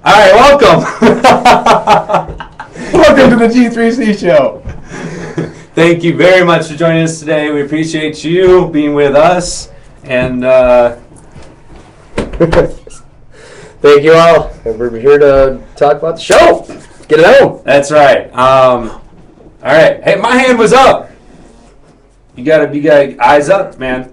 All right, welcome. Welcome to the G3C show. Thank you very much for joining us today. We appreciate you being with us. And thank you all. And we're here to talk about the show. Get it on. That's right. All right. Hey, my hand was up. You got eyes up, man.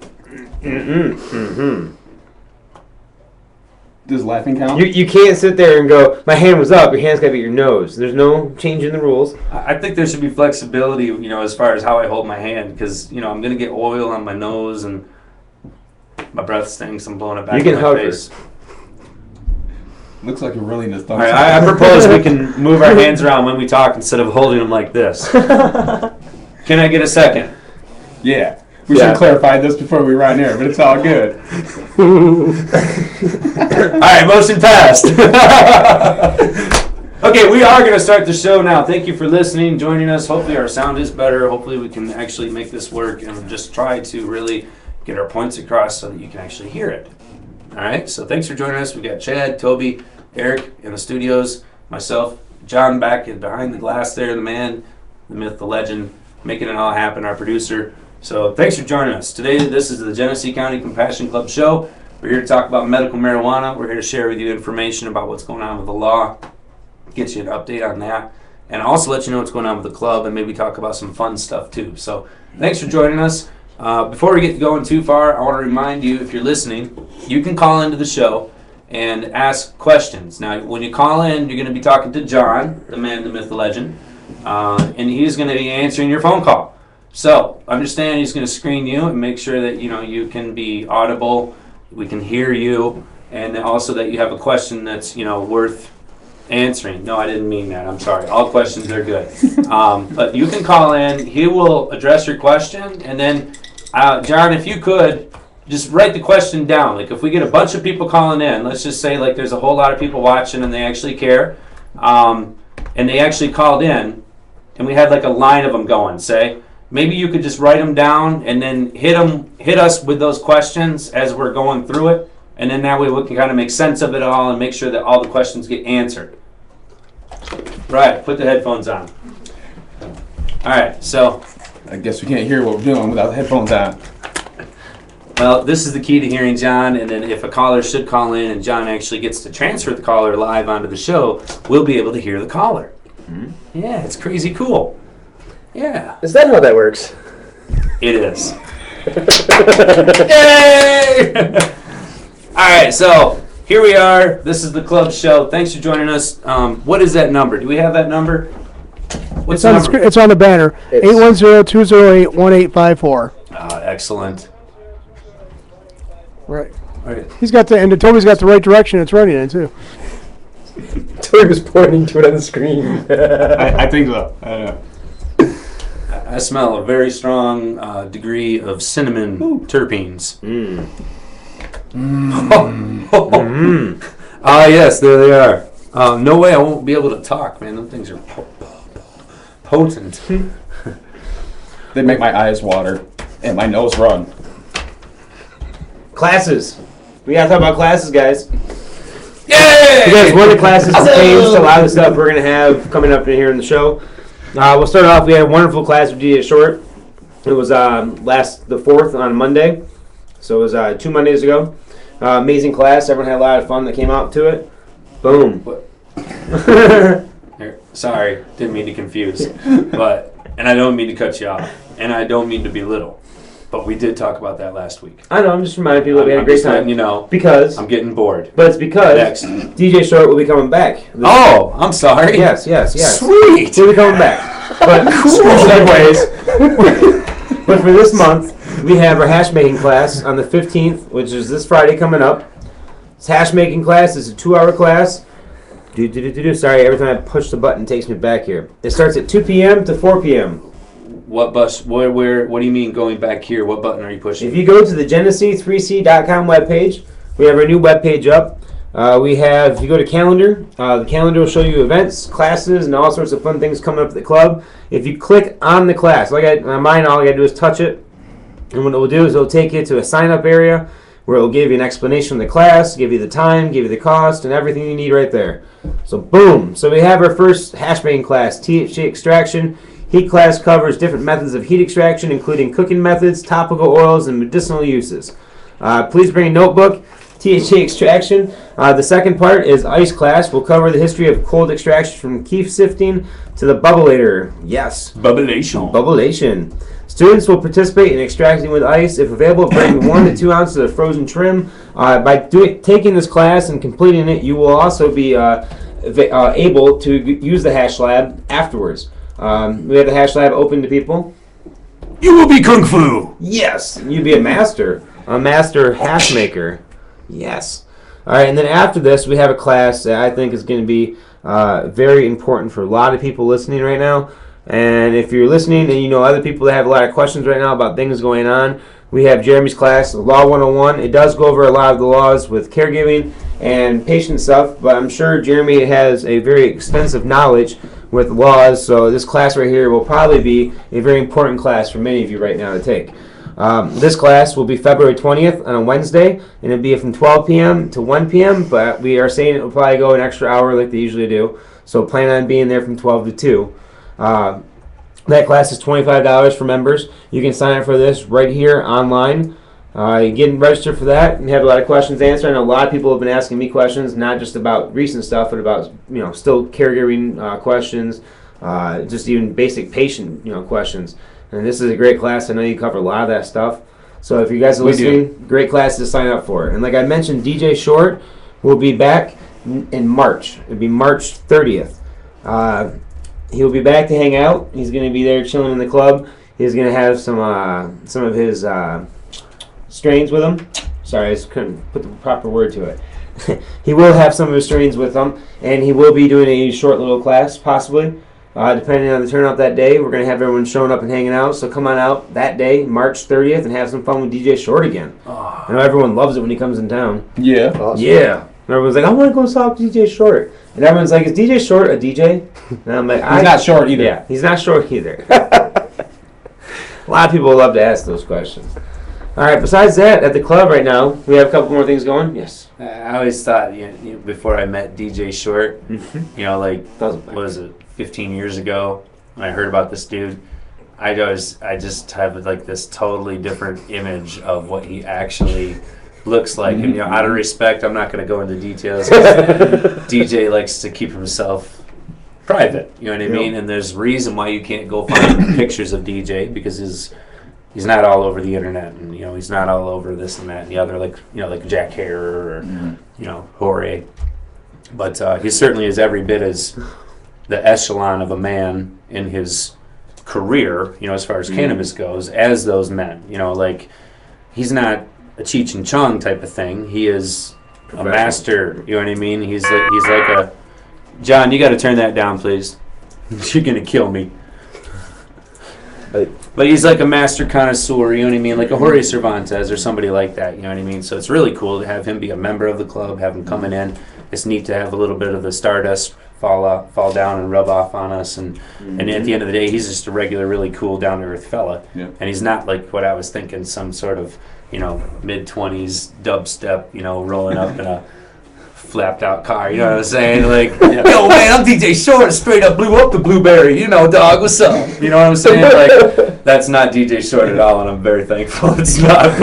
Does laughing count? You can't sit there and go, my hand was up, your hand's got to be your nose. There's no change in the rules. I think there should be flexibility, as far as how I hold my hand, because, I'm going to get oil on my nose and my breath stinks. I'm blowing it back in my face. Looks like you're really in this thumb. All right, I propose we can move our hands around when we talk instead of holding them like this. Can I get a second? Yeah. We should have clarified this before we run here, but it's all good. All right, motion passed. Okay, we are going to start the show now. Thank you for listening, joining us. Hopefully our sound is better. Hopefully we can actually make this work and just try to really get our points across so that you can actually hear it. All right, so thanks for joining us. We got Chad, Toby, Eric in the studios, myself, John back behind the glass there, the man, the myth, the legend, making it all happen, our producer. So thanks for joining us. Today, this is the Genesee County Compassion Club show. We're here to talk about medical marijuana. We're here to share with you information about what's going on with the law, get you an update on that, and also let you know what's going on with the club and maybe talk about some fun stuff too. So thanks for joining us. Before we get going too far, I want to remind you, if you're listening, you can call into the show and ask questions. Now, when you call in, you're going to be talking to John, the man, the myth, the legend, and he's going to be answering your phone call. So, understand he's going to screen you and make sure that, you can be audible, we can hear you, and also that you have a question that's, worth answering. No, I didn't mean that. I'm sorry. All questions are good. But you can call in. He will address your question, and then, John, if you could, just write the question down. Like, if we get a bunch of people calling in, let's just say, like, there's a whole lot of people watching and they actually care, and they actually called in, and we had, like, a line of them going, say. Maybe you could just write them down and then hit us with those questions as we're going through it, and then that way we can kind of make sense of it all and make sure that all the questions get answered. Right, put the headphones on. All right, so. I guess we can't hear what we're doing without the headphones on. Well, this is the key to hearing John, and then if a caller should call in and John actually gets to transfer the caller live onto the show, we'll be able to hear the caller. Mm-hmm. Yeah, it's crazy cool. Yeah. Is that how that works? It is. Yay! All right, so here we are. This is the club show. Thanks for joining us. What is that number? Do we have that number? What's it's on the screen. It's on the banner. 810-208-1854. Excellent. Right. All right. He's got and Toby's got the right direction it's running in too. Toby was pointing to it on the screen. I think so. I don't know. I smell a very strong degree of cinnamon terpenes. Ah, yes, there they are. No way I won't be able to talk, man. Those things are potent. They make my eyes water and my nose run. Classes. We got to talk about classes, guys. Yay! Because one of the classes pertains to a lot of the stuff we're going to have coming up in here in the show. We'll start off. We had a wonderful class with DJ Short. It was the 4th on Monday. So it was 2 Mondays ago. Amazing class. Everyone had a lot of fun that came out to it. Boom. Sorry, didn't mean to confuse. And I don't mean to cut you off. And I don't mean to belittle. But we did talk about that last week. I know. I'm just reminding people that we had a great time. Because I'm getting bored. But it's because DJ Short will be coming back. Oh, I'm sorry. Yes. Sweet. He'll be coming back. But segues. But for this month, we have our hash making class on the 15th, which is this Friday coming up. This hash making class is a 2-hour class. Sorry, every time I push the button, it takes me back here. It starts at 2 p.m. to 4 p.m. What bus? Where? What do you mean going back here? What button are you pushing? If you go to the Genesee3C.com webpage, we have our new webpage up. If you go to calendar, the calendar will show you events, classes, and all sorts of fun things coming up at the club. If you click on the class, on mine, all you got to do is touch it. And what it will do is it will take you to a sign-up area where it will give you an explanation of the class, give you the time, give you the cost, and everything you need right there. So boom. So we have our first hash making class, THC extraction. Heat class covers different methods of heat extraction, including cooking methods, topical oils, and medicinal uses. Please bring a notebook. THC extraction. The second part is ice class. We'll cover the history of cold extraction from keef sifting to the bubbleator. Yes. Bubbleation. Students will participate in extracting with ice. If available, bring 1 to 2 ounces of frozen trim. By taking this class and completing it, you will also be able to use the hash lab afterwards. We have the hash lab open to people. You will be kung fu. Yes. You'd be a master hash maker. Yes. All right, and then after this, we have a class that I think is going to be very important for a lot of people listening right now. And if you're listening and you know other people that have a lot of questions right now about things going on, we have Jeremy's class, Law 101. It does go over a lot of the laws with caregiving and patient stuff, but I'm sure Jeremy has a very extensive knowledge with laws, so this class right here will probably be a very important class for many of you right now to take. This class will be February 20th on a Wednesday, and it'll be from 12 p.m. to 1 p.m., but we are saying it will probably go an extra hour like they usually do, so plan on being there from 12 to 2. That class is $25 for members. You can sign up for this right here online. You get registered for that and have a lot of questions answered. I know a lot of people have been asking me questions, not just about recent stuff, but about still caregiving questions, just even basic patient questions. And this is a great class. I know you cover a lot of that stuff. So if you guys are listening, great class to sign up for. And like I mentioned, DJ Short will be back in March. It'll be March 30th. He'll be back to hang out. He's going to be there chilling in the club. He's going to have some of his strains with him. Sorry, I just couldn't put the proper word to it. He will have some of his strains with him, and he will be doing a short little class, possibly. Depending on the turnout that day, we're going to have everyone showing up and hanging out. So come on out that day, March 30th, and have some fun with DJ Short again. I know everyone loves it when he comes in town. Yeah. Awesome. Yeah. And everyone's like, I want to go talk to DJ Short. And everyone's like, is DJ Short a DJ? And I'm like, He's not short either. Yeah, he's not short either. A lot of people love to ask those questions. All right, besides that, at the club right now, we have a couple more things going. Yes. I always thought, before I met DJ Short, Mm-hmm. what was it, 15 years ago, when I heard about this dude, I just have like this totally different image of what he actually looks like. And out of respect, I'm not going to go into details. DJ likes to keep himself private. You know what I mean? And there's reason why you can't go find pictures of DJ, because he's not all over the internet, and he's not all over this and that and the other, like Jack Hare or Jorge. But he certainly is every bit as the echelon of a man in his career, as far as cannabis goes, as those men. He's not a Cheech and Chong type of thing. He is a master. You know what I mean? He's like a John. You got to turn that down, please. You're gonna kill me. But he's like a master connoisseur, you know what I mean? Like a Jorge Cervantes or somebody like that, you know what I mean? So it's really cool to have him be a member of the club, have him coming in. It's neat to have a little bit of the stardust fall down and rub off on us. And at the end of the day, he's just a regular, really cool, down-to-earth fella. Yeah. And he's not like what I was thinking, some sort of, mid-20s dubstep, rolling up in a flapped-out car, you know what I'm saying? Like, yo, man, I'm DJ Short, straight up blew up the blueberry, dog, what's up? You know what I'm saying? Like, that's not DJ Short at all, and I'm very thankful it's not.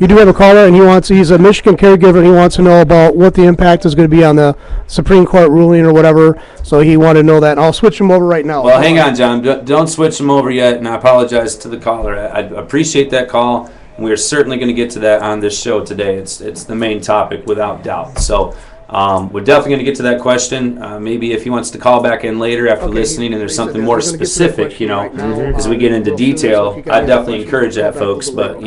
You do have a caller, and he's a Michigan caregiver, and he wants to know about what the impact is going to be on the Supreme Court ruling or whatever, so he wanted to know that, and I'll switch him over right now. Well, hang on, John. Don't switch him over yet, and I apologize to the caller. I appreciate that call. We're certainly going to get to that on this show today. It's the main topic, without doubt. So we're definitely going to get to that question. Maybe if he wants to call back in later after listening and there's something more specific, as we get into detail, I definitely encourage that, folks. But,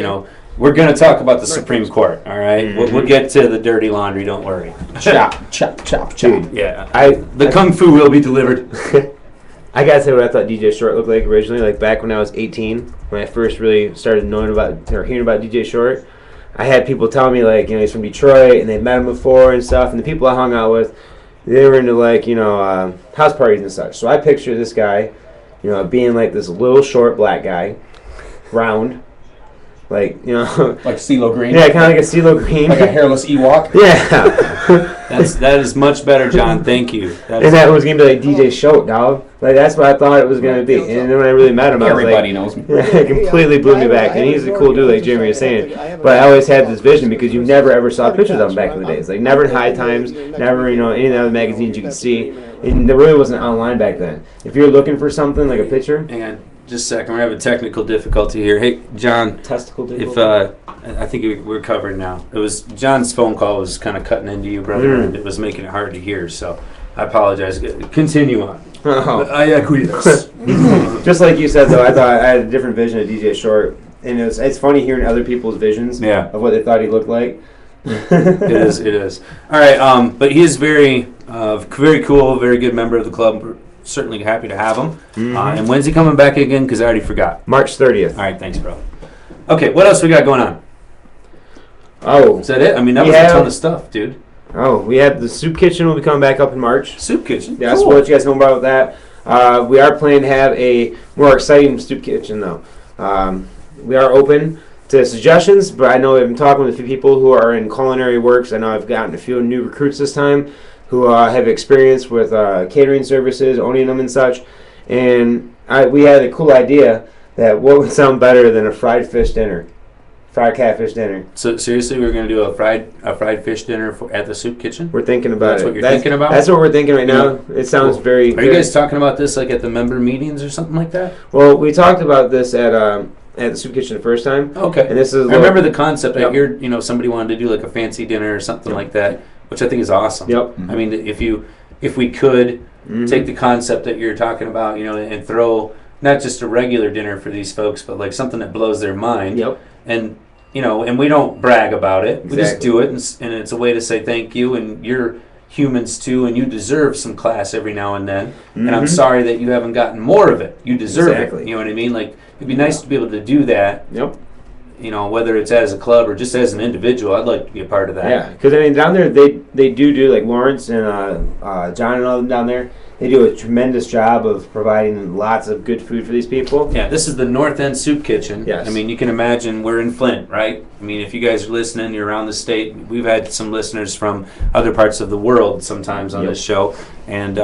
we're going to talk about the Supreme Court, all right? We'll get to the dirty laundry, don't worry. Chop, chop, chop, chop. Yeah. The Kung Fu will be delivered. I gotta say what I thought DJ Short looked like originally, like back when I was 18, when I first really started knowing about or hearing about DJ Short. I had people telling me he's from Detroit and they've met him before and stuff, and the people I hung out with, they were into house parties and such. So I picture this guy, being like this little short black guy, round, like Like CeeLo Green. yeah, kind of like a CeeLo Green. Like a hairless Ewok. Yeah. That is much better, John. Thank you. And that was gonna be like DJ Shoat, dog. Like that's what I thought it was gonna be. And then when I really met him, I was Everybody like, knows me. it completely blew me back. And he's a cool dude, like Jeremy was saying. But I always had this vision because you never ever saw pictures of him back in the days. Like never in High Times, never any of the other magazines you could see. And there really wasn't online back then. If you're looking for something like a picture, Hang on, just a second. We're having technical difficulty here. Hey, John. testicle. If I think we're covered now. It was John's phone call was kind of cutting into you, brother, and it was making it hard to hear. So I apologize. Continue on. Oh. I acquiesce. Just like you said, though, I thought I had a different vision of DJ Short, and it's funny hearing other people's visions of what they thought he looked like. It is. All right, but he is very cool, very good member of the club. We're certainly happy to have him. And when's he coming back again? Because I already forgot. March 30th. All right, thanks, bro. Okay, what else we got going on? Oh, Is that it? I mean, that was a ton of stuff, dude. we have the soup kitchen will be coming back up in March. Soup kitchen. Yeah, so we'll let you guys know about that. We are planning to have a more exciting soup kitchen, though. We are open to suggestions, but I know I've been talking with a few people who are in culinary works. I know I've gotten a few new recruits this time who have experience with catering services, owning them and such. And we had a cool idea that what would sound better than a fried fish dinner, fried catfish dinner. So seriously, we're going to do a fried fish dinner at the soup kitchen? We're thinking about That's it. what you're thinking about? That's what we're thinking right now. It sounds Cool. very. Are you guys talking about this like at the member meetings or something like that? Well, we talked about this at the soup kitchen the first time. Okay. And this is. I remember the concept. Yep. I heard, somebody wanted to do like a fancy dinner or something like that, which I think is awesome. Yep. I mean, if we could take the concept that you're talking about, and throw not just a regular dinner for these folks, but like something that blows their mind. Yep. And and we don't brag about it. We just Exactly. do it, and it's a way to say thank you. And you're humans too, and you deserve some class every now and then. And I'm sorry that you haven't gotten more of it. You deserve Exactly. it. You know what I mean? Like it'd be nice to be able to do that. Yep. Whether it's as a club or just as an individual, I'd like to be a part of that. Yeah, because I mean down there they do like Lawrence and John and all them down there. They do a tremendous job of providing lots of good food for these people. Yeah, this is the North End Soup Kitchen. Yes. I mean, you can imagine we're in Flint, right? I mean, if you guys are listening, you're around the state. We've had some listeners from other parts of the world sometimes on this show. And,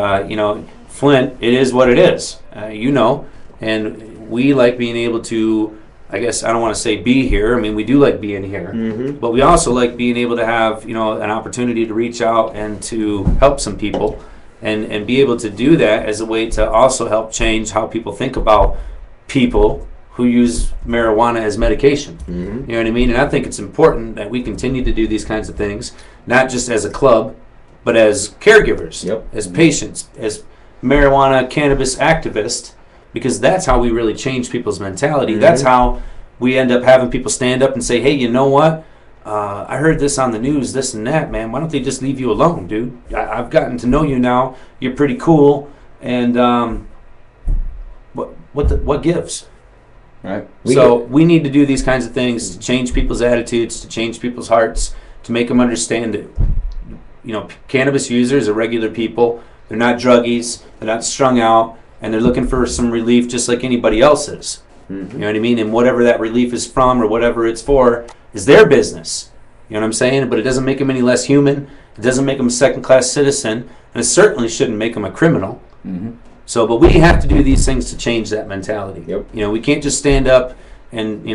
Flint, it is what it is, and we like being able to, I guess I don't want to say be here. I mean, we do like being here, but we also like being able to have, an opportunity to reach out and to help some people. And be able to do that as a way to also help change how people think about people who use marijuana as medication. You know what I mean? And I think it's important that we continue to do these kinds of things, not just as a club, but as caregivers, as patients, as marijuana cannabis activists, because that's how we really change people's mentality. That's how we end up having people stand up and say, hey, you know what? I heard this on the news, this and that, man. Why don't they just leave you alone, dude? I've gotten to know you now. You're pretty cool, and what gives? Right. We need to do these kinds of things to change people's attitudes, to change people's hearts, to make them understand that, cannabis users are regular people. They're not druggies. They're not strung out, and they're looking for some relief just like anybody else is. You know what I mean? And whatever that relief is from or whatever it's for is their business. You know what I'm saying? But it doesn't make them any less human. It doesn't make them a second-class citizen, and it certainly shouldn't make them a criminal. So, but we have to do these things to change that mentality. Yep. We can't just stand up and,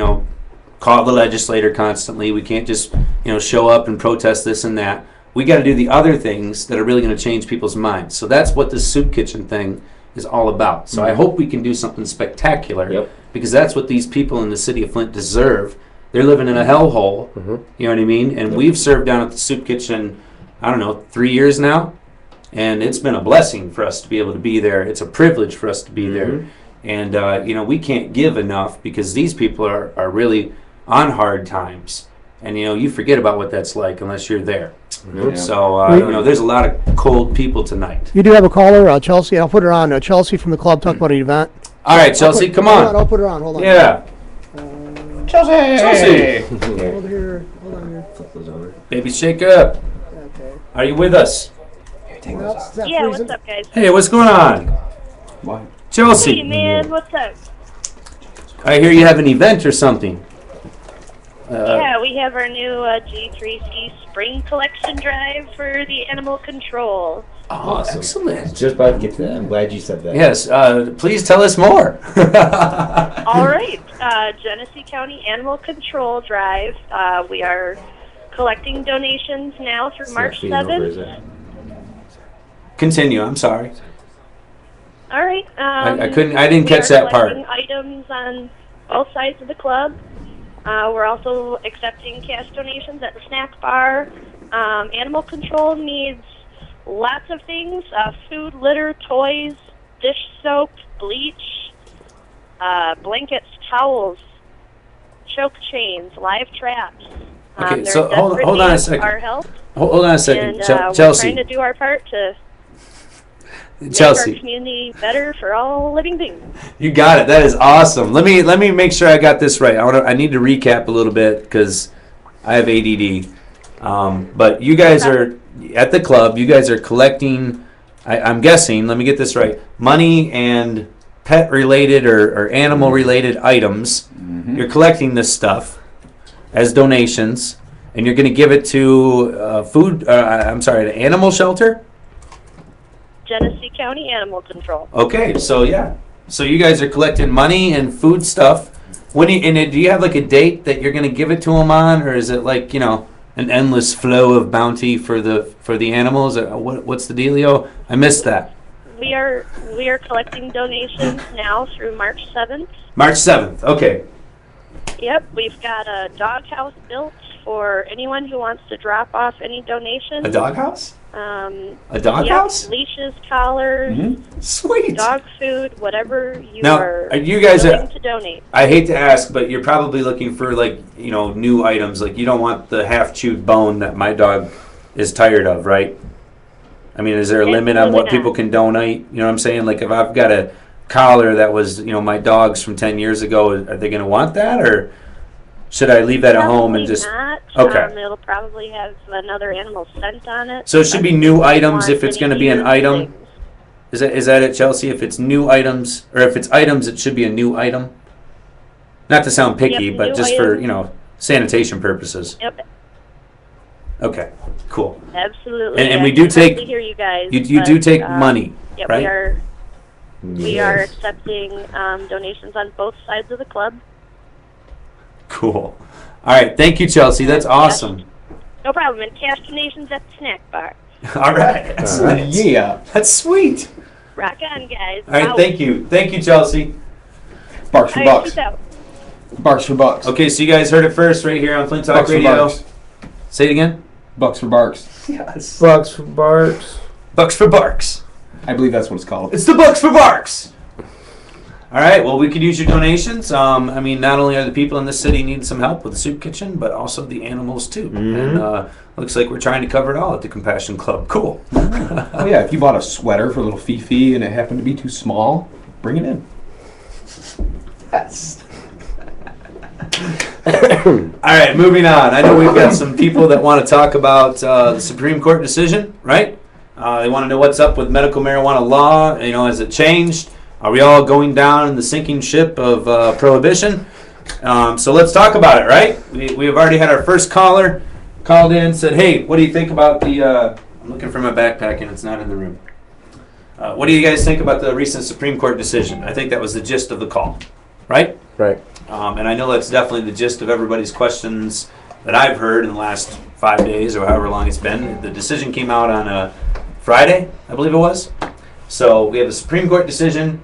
call the legislator constantly. We can't just, show up and protest this and that. We got to do the other things that are really going to change people's minds. So that's what this soup kitchen thing is all about. So I hope we can do something spectacular, because that's what these people in the city of Flint deserve. They're living in a hellhole, you know what I mean? And we've served down at the soup kitchen, 3 years now, and it's been a blessing for us to be able to be there. It's a privilege for us to be there. And, we can't give enough because these people are really on hard times. And, you forget about what that's like unless you're there. So, there's a lot of cold people tonight. You do have a caller, Chelsea. I'll put her on. Chelsea from the club talked about an event. All right, Chelsea, come on. I'll put her on. Hold on. Yeah. Chelsea! Hold here. Hold on here. Flip those over. Baby, shake up. Okay. Are you with us? Take Well, those is that Yeah, freezing? what's up, guys? Hey, what's going on? Why? Hey, Chelsea, man, what's up? I hear you have an event or something. Yeah, we have our new G3C Spring Collection Drive for the animal control. Oh, Awesome. excellent. Just about to get to that. I'm glad you said that. Yes, please tell us more. All right, Genesee County Animal Control Drive. We are collecting donations now through It's not March feeding over, is 7th. it? Continue. I'm sorry. All right. I didn't we catch are that part. collecting items on both sides of the club. We're also accepting cash donations at the snack bar. Animal control needs lots of things: food, litter, toys, dish soap, bleach, blankets, towels, choke chains, live traps. Okay, they're so hold desperate on a needs second. Our help, Hold on a second, and we're Chelsea. trying to do our part to make our Chelsea, community better for all living things. you got it. That is awesome. Let me make sure I got this right. I need to recap a little bit because I have ADD. But you guys are at the club. You guys are collecting. I'm guessing. Let me get this right. Money and pet-related or animal-related items. You're collecting this stuff as donations, and you're going to give it to the animal shelter. Genesee County Animal Control. Okay, so yeah, so you guys are collecting money and food stuff. Do you have like a date that you're going to give it to them on, or is it like an endless flow of bounty for the animals? What's the dealio? I missed that. We are collecting donations now through March 7th. March 7th. Okay. Yep, we've got a doghouse built for anyone who wants to drop off any donations. A doghouse? A A doghouse? Yep, leashes, collars, Sweet. dog food, whatever you Now, are you guys willing to donate. I hate to ask, but you're probably looking for new items. Like you don't want the half-chewed bone that my dog is tired of, right? I mean, is there a limit on what Absolutely people not. can donate? You know what I'm saying? Like if I've got a collar that was, my dog's from 10 years ago, are they going to want that, or should I leave that at home and Probably just? not. Okay. It'll probably have another animal scent on it. So it should be new items Want if it's any going to be an used item. things. Is that it, Chelsea? If it's new items, or if it's items, it should be a new item. Not to sound picky, Yep, but new just for items. sanitation purposes. Yep, Okay, cool. absolutely. And we I do can take- hardly hear you guys. You do but, take money, Yep, right? we are accepting donations on both sides of the club. Cool. All right, thank you, Chelsea. That's awesome. No problem. And cash donations at the snack bar. All right, excellent. Yeah. That's sweet. Rock on, guys. All right, Out. thank you, Chelsea. Barks for All right, bucks. peace out. Barks for bucks. Okay, so you guys heard it first right here on Flint Talk Bucks for Radio. barks. Say it again. Bucks for barks. Yes. Bucks for Barks. Bucks for Barks. I believe that's what it's called. It's the Bucks for Barks. All right. Well, we could use your donations. I mean, not only are the people in the city needing some help with the soup kitchen, but also the animals too. And looks like we're trying to cover it all at the Compassion Club. Cool. Oh yeah, if you bought a sweater for little Fifi and it happened to be too small, bring it in. Yes. All right, moving on. I know we've got some people that want to talk about the Supreme Court decision, right? They want to know what's up with medical marijuana law. Has it changed? Are we all going down in the sinking ship of prohibition? So let's talk about it, right? We have already had our first caller called in, said, hey, what do you think about the... I'm looking for my backpack and it's not in the room. What do you guys think about the recent Supreme Court decision? I think that was the gist of the call, right? Right. And I know that's definitely the gist of everybody's questions that I've heard in the last 5 days or however long it's been. The decision came out on a Friday, I believe it was. So we have a Supreme Court decision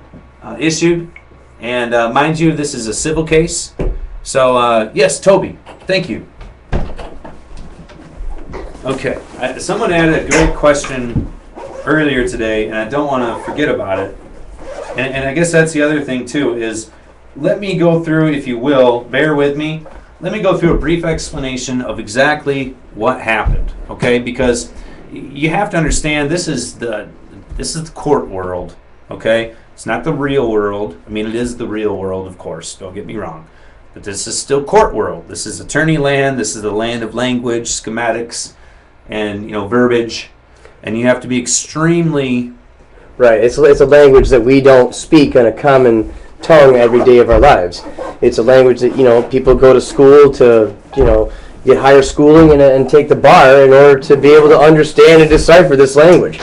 issued. And mind you, this is a civil case. So, yes, Toby, thank you. Okay. Someone added a great question earlier today, and I don't want to forget about it. And I guess that's the other thing, too, is let me go through, if you will, bear with me. Let me go through a brief explanation of exactly what happened, okay? Because you have to understand this is the court world, okay? It's not the real world. I mean, it is the real world, of course. Don't get me wrong. But this is still court world. This is attorney land. This is the land of language, schematics, and verbiage. And you have to be extremely Right. It's a language that we don't speak on a common tongue every day of our lives. It's a language that, people go to school to, get higher schooling and take the bar in order to be able to understand and decipher this language.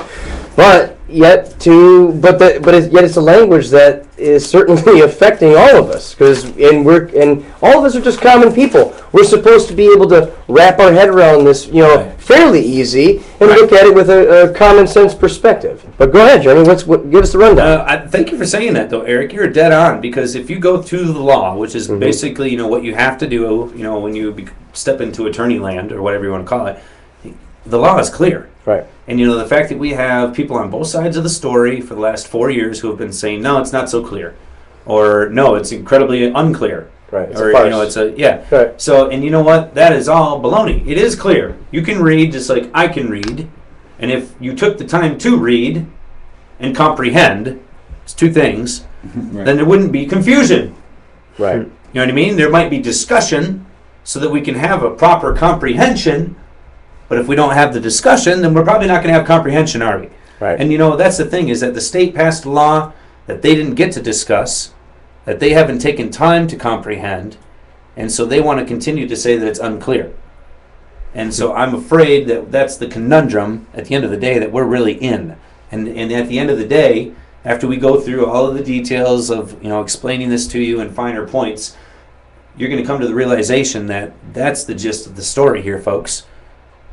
But yet it's a language that is certainly affecting all of us, and all of us are just common people. We're supposed to be able to wrap our head around this, fairly easy, and look at it with a common sense perspective. But go ahead, Jeremy. Give us the rundown. Thank you for saying that, though, Eric. You're dead on, because if you go through the law, which is basically what you have to do, when you step into attorney land or whatever you want to call it, the law is clear. Right. And the fact that we have people on both sides of the story for the last 4 years who have been saying, no, it's not so clear, or no, it's incredibly unclear. Right. It's or a farce. Right. So, and you know what? That is all baloney. It is clear. You can read just like I can read, and if you took the time to read and comprehend, it's two things, Right. then there wouldn't be confusion. Right. You know what I mean? There might be discussion so that we can have a proper comprehension. But if we don't have the discussion, then we're probably not going to have comprehension, are we? Right. And that's the thing, is that the state passed a law that they didn't get to discuss, that they haven't taken time to comprehend, and so they want to continue to say that it's unclear. And so I'm afraid that that's the conundrum at the end of the day that we're really in. And at the end of the day, after we go through all of the details of explaining this to you in finer points, you're going to come to the realization that that's the gist of the story here, folks.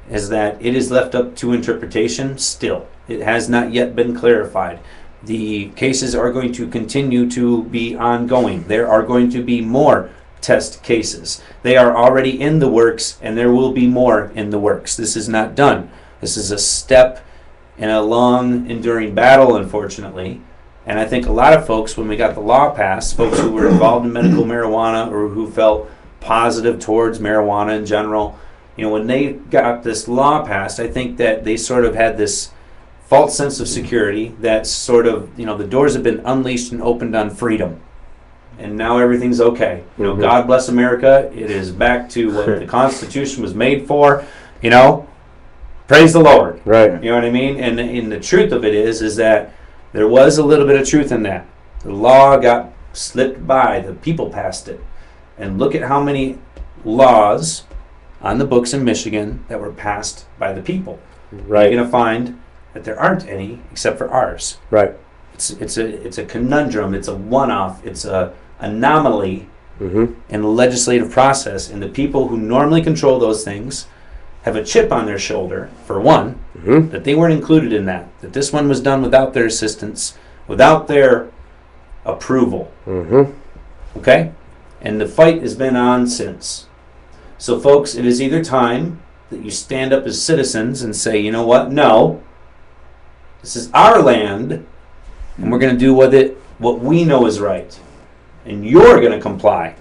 Is that it is left up to interpretation still. It has not yet been clarified. The cases are going to continue to be ongoing. There are going to be more test cases. They are already in the works, and there will be more in the works. This is not done. This is a step in a long, enduring battle, unfortunately. And I think a lot of folks, when we got the law passed, folks who were involved in medical marijuana or who felt positive towards marijuana in general, when they got this law passed, I think that they sort of had this false sense of security that sort of, the doors have been unleashed and opened on freedom. And now everything's okay. God bless America. It is back to what the Constitution was made for. Praise the Lord. Right. You know what I mean? And the truth of it is that there was a little bit of truth in that. The law got slipped by. The people passed it. And look at how many laws on the books in Michigan that were passed by the people. Right. You're going to find that there aren't any except for ours. Right. It's a conundrum. It's a one-off. It's a anomaly in the legislative process. And the people who normally control those things have a chip on their shoulder, for one, that they weren't included in that this one was done without their assistance, without their approval. Okay? And the fight has been on since. So, folks, it is either time that you stand up as citizens and say, you know what? No, this is our land, and we're going to do with it what we know is right. And you're going to comply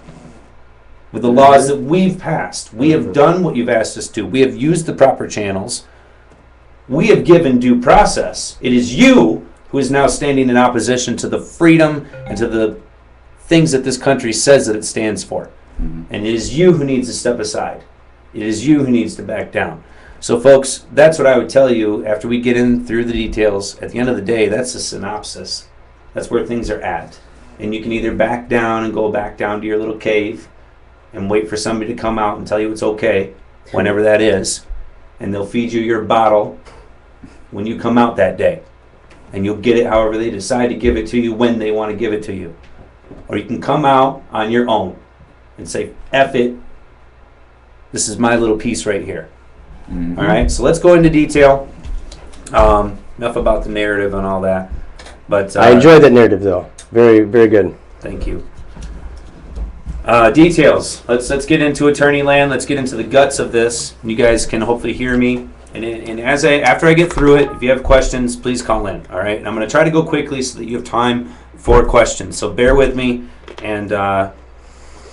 with the laws that we've passed. We have done what you've asked us to. We have used the proper channels. We have given due process. It is you who is now standing in opposition to the freedom and to the things that this country says that it stands for. And it is you who needs to step aside. It is you who needs to back down. So, folks, that's what I would tell you after we get in through the details. At the end of the day, that's a synopsis. That's where things are at. And you can either back down and go back down to your little cave and wait for somebody to come out and tell you it's okay, whenever that is. And they'll feed you your bottle when you come out that day. And you'll get it however they decide to give it to you, when they want to give it to you. Or you can come out on your own and say, F it, this is my little piece right here. All right, so let's go into detail. Enough about the narrative and all that. But I enjoyed that narrative, though. Very, very good. Thank you. Details. Let's get into attorney land. Let's get into the guts of this. You guys can hopefully hear me. And after I get through it, if you have questions, please call in. All right, and I'm going to try to go quickly so that you have time for questions. So bear with me, and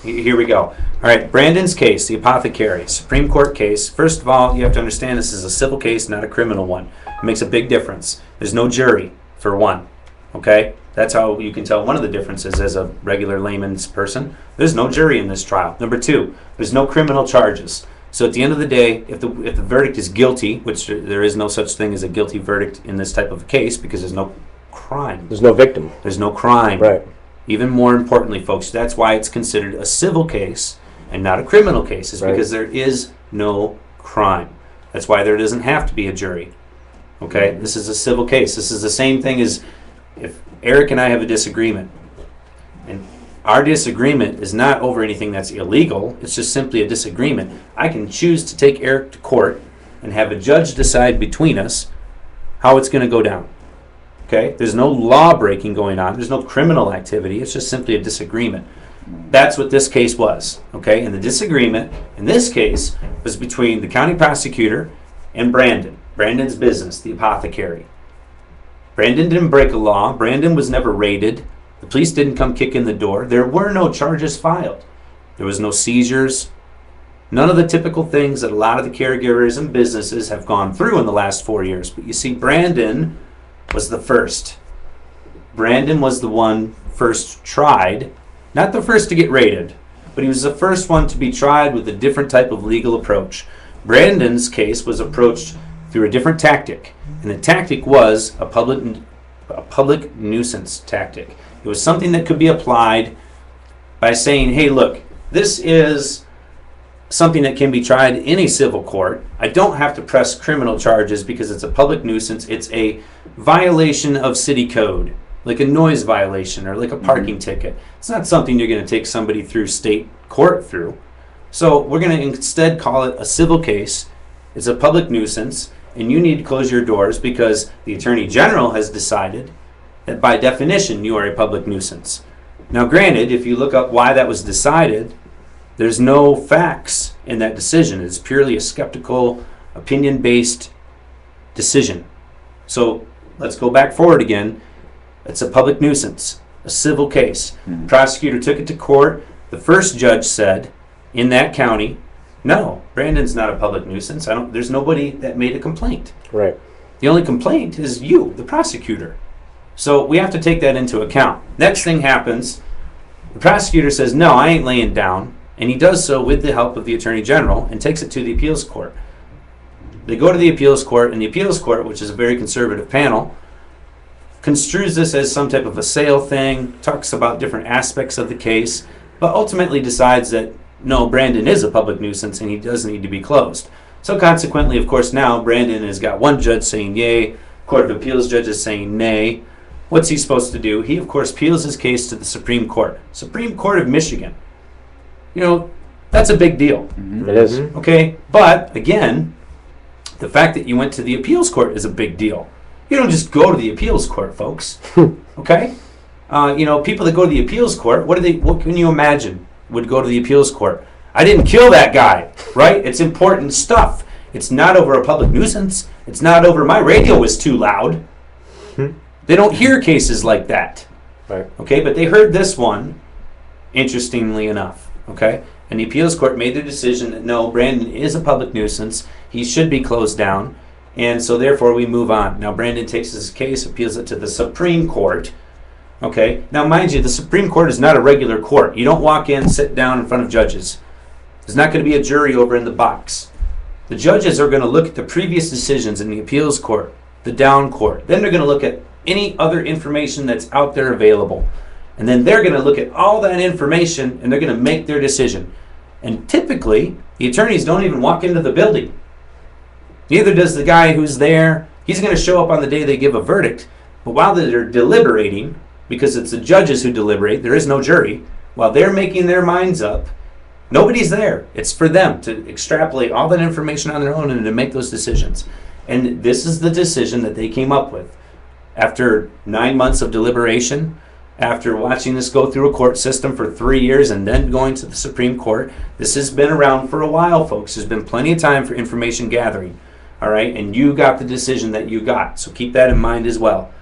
here we go. All right, Brandon's case, the apothecary, Supreme Court case. First of all, you have to understand this is a civil case, not a criminal one. It makes a big difference. There's no jury, for one. Okay? That's how you can tell one of the differences as a regular layman's person. There's no jury in this trial. Number two, there's no criminal charges. So at the end of the day, if the verdict is guilty, which there is no such thing as a guilty verdict in this type of case because there's no crime. There's no victim. There's no crime. Right. even more importantly, folks, that's why it's considered a civil case and not a criminal case, is Right. because there is no crime. That's why there doesn't have to be a jury. Okay? This is a civil case. This is the same thing as if Eric and I have a disagreement. And our disagreement is not over anything that's illegal. It's just simply a disagreement. I can choose to take Eric to court and have a judge decide between us how it's going to go down. Okay? There's no law breaking going on. There's no criminal activity. It's just simply a disagreement. That's what this case was. Okay? And the disagreement in this case was between the county prosecutor and Brandon. Brandon's business, the apothecary. Brandon didn't break a law. Brandon was never raided. The police didn't come kick in the door. There were no charges filed. There was no seizures. None of the typical things that a lot of the caregivers and businesses have gone through in the last 4 years. But you see, Brandon was the first. Brandon was the one first tried. Not the first to get raided, but he was the first one to be tried with a different type of legal approach. Brandon's case was approached through a different tactic. And the tactic was a public nuisance tactic. It was something that could be applied by saying, hey, look, this is something that can be tried in a civil court. I don't have to press criminal charges because it's a public nuisance. It's a violation of city code, like a noise violation or like a parking ticket. It's not something you're going to take somebody through state court through. So we're going to instead call it a civil case. It's a public nuisance, and you need to close your doors because the Attorney General has decided that by definition you are a public nuisance. Now granted, if you look up why that was decided, there's no facts in that decision. It's purely a skeptical, opinion-based decision. So let's go back forward again. It's a public nuisance, a civil case. The prosecutor took it to court. The first judge said in that county, no, Brandon's not a public nuisance. There's nobody that made a complaint. Right. The only complaint is you, the prosecutor. So we have to take that into account. Next thing happens, the prosecutor says, no, I ain't laying down. And he does so with the help of the Attorney General and takes it to the appeals court. They go to the appeals court, and the appeals court, which is a very conservative panel, construes this as some type of a sale thing, talks about different aspects of the case, but ultimately decides that, no, Brandon is a public nuisance and he does need to be closed. So consequently, of course, now Brandon has got one judge saying yay, Court of Appeals judges saying nay. What's he supposed to do? He, of course, appeals his case to the Supreme Court. Supreme Court of Michigan. You know, that's a big deal. It is. Okay? But, again, the fact that you went to the appeals court is a big deal. You don't just go to the appeals court, folks. Okay? People that go to the appeals court, what can you imagine would go to the appeals court? I didn't kill that guy, right? It's important stuff. It's not over a public nuisance. It's not over my radio was too loud. They don't hear cases like that. Right. Okay, but they heard this one, interestingly enough. Okay? And the appeals court made the decision that no, Brandon is a public nuisance. He should be closed down. And so therefore we move on. Now Brandon takes his case, appeals it to the Supreme Court. Okay? Now mind you, the Supreme Court is not a regular court. You don't walk in, sit down in front of judges. There's not going to be a jury over in the box. The judges are going to look at the previous decisions in the appeals court, the down court. Then they're going to look at any other information that's out there available. And then they're going to look at all that information and they're going to make their decision. And typically, the attorneys don't even walk into the building. Neither does the guy who's there. He's going to show up on the day they give a verdict. But while they're deliberating, because it's the judges who deliberate, there is no jury, while they're making their minds up, nobody's there. It's for them to extrapolate all that information on their own and to make those decisions. And this is the decision that they came up with. After 9 months of deliberation, after watching this go through a court system for 3 years and then going to the Supreme Court, this has been around for a while, folks. There's been plenty of time for information gathering. All right? And you got the decision that you got. So keep that in mind as well.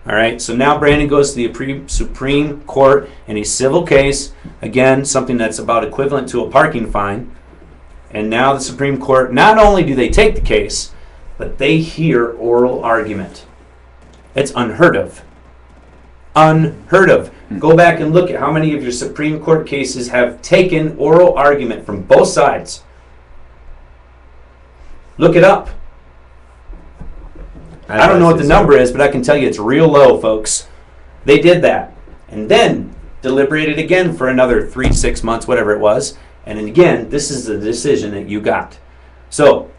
All right? So now Brandon goes to the Supreme Court in a civil case. Again, something that's about equivalent to a parking fine. And now the Supreme Court, not only do they take the case, but they hear oral argument. It's unheard of. Unheard of. Go back and look at how many of your Supreme Court cases have taken oral argument from both sides. Look it up. I don't know what the number is, but I can tell you it's real low, folks. They did that. And then deliberated again for another 3, 6 months, whatever it was. And then again, this is the decision that you got. So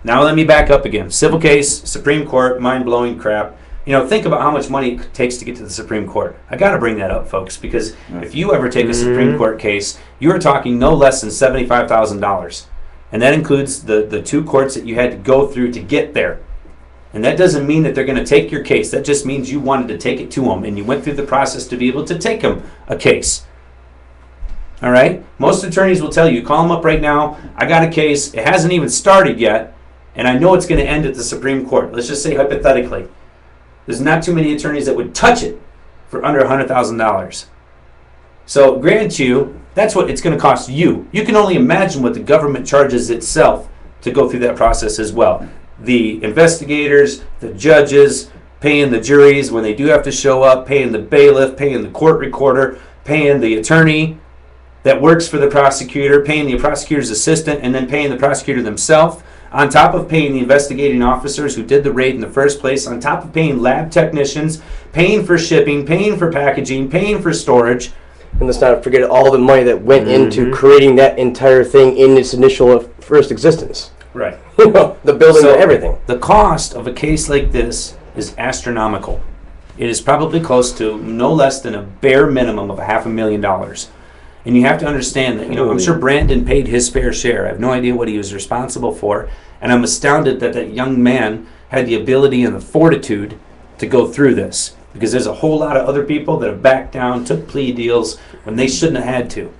now let me back up again. Civil case, Supreme Court, mind-blowing crap. Think about how much money it takes to get to the Supreme Court. I got to bring that up, folks, because if you ever take a Supreme Court case, you are talking no less than $75,000. And that includes the 2 courts that you had to go through to get there. And that doesn't mean that they're going to take your case. That just means you wanted to take it to them, and you went through the process to be able to take them a case. All right? Most attorneys will tell you, call them up right now, I got a case, it hasn't even started yet, and I know it's going to end at the Supreme Court. Let's just say hypothetically. There's not too many attorneys that would touch it for under $100,000. So, grant you, that's what it's going to cost you. You can only imagine what the government charges itself to go through that process as well. The investigators, the judges, paying the juries when they do have to show up, paying the bailiff, paying the court recorder, paying the attorney that works for the prosecutor, paying the prosecutor's assistant, and then paying the prosecutor themselves, on top of paying the investigating officers who did the raid in the first place, on top of paying lab technicians, paying for shipping, paying for packaging, paying for storage. And let's not forget all the money that went into creating that entire thing in its initial first existence. Right. The building and everything. The cost of a case like this is astronomical. It is probably close to no less than a bare minimum of $500,000. And you have to understand that, I'm sure Brandon paid his fair share. I have no idea what he was responsible for. And I'm astounded that that young man had the ability and the fortitude to go through this. Because there's a whole lot of other people that have backed down, took plea deals when they shouldn't have had to.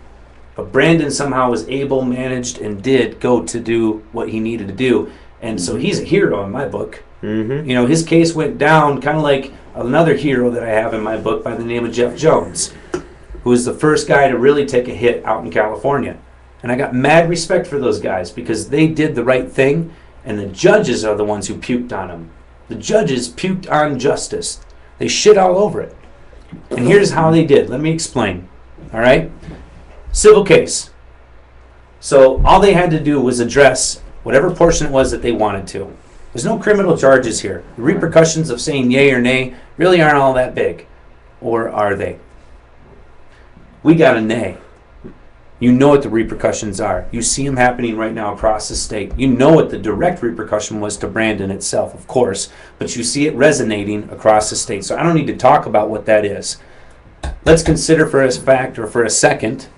But Brandon somehow was able, managed, and did go to do what he needed to do. And so he's a hero in my book. His case went down kind of like another hero that I have in my book by the name of Jeff Jones, who was the first guy to really take a hit out in California. And I got mad respect for those guys because they did the right thing, and the judges are the ones who puked on them. The judges puked on justice. They shit all over it. And here's how they did. Let me explain. All right? Civil case. So all they had to do was address whatever portion it was that they wanted to. There's no criminal charges here. The repercussions of saying yay or nay really aren't all that big. Or are they? We got a nay. You know what the repercussions are. You see them happening right now across the state. You know what the direct repercussion was to Brandon itself, of course, but you see it resonating across the state. So I don't need to talk about what that is. Let's consider for a fact or for a second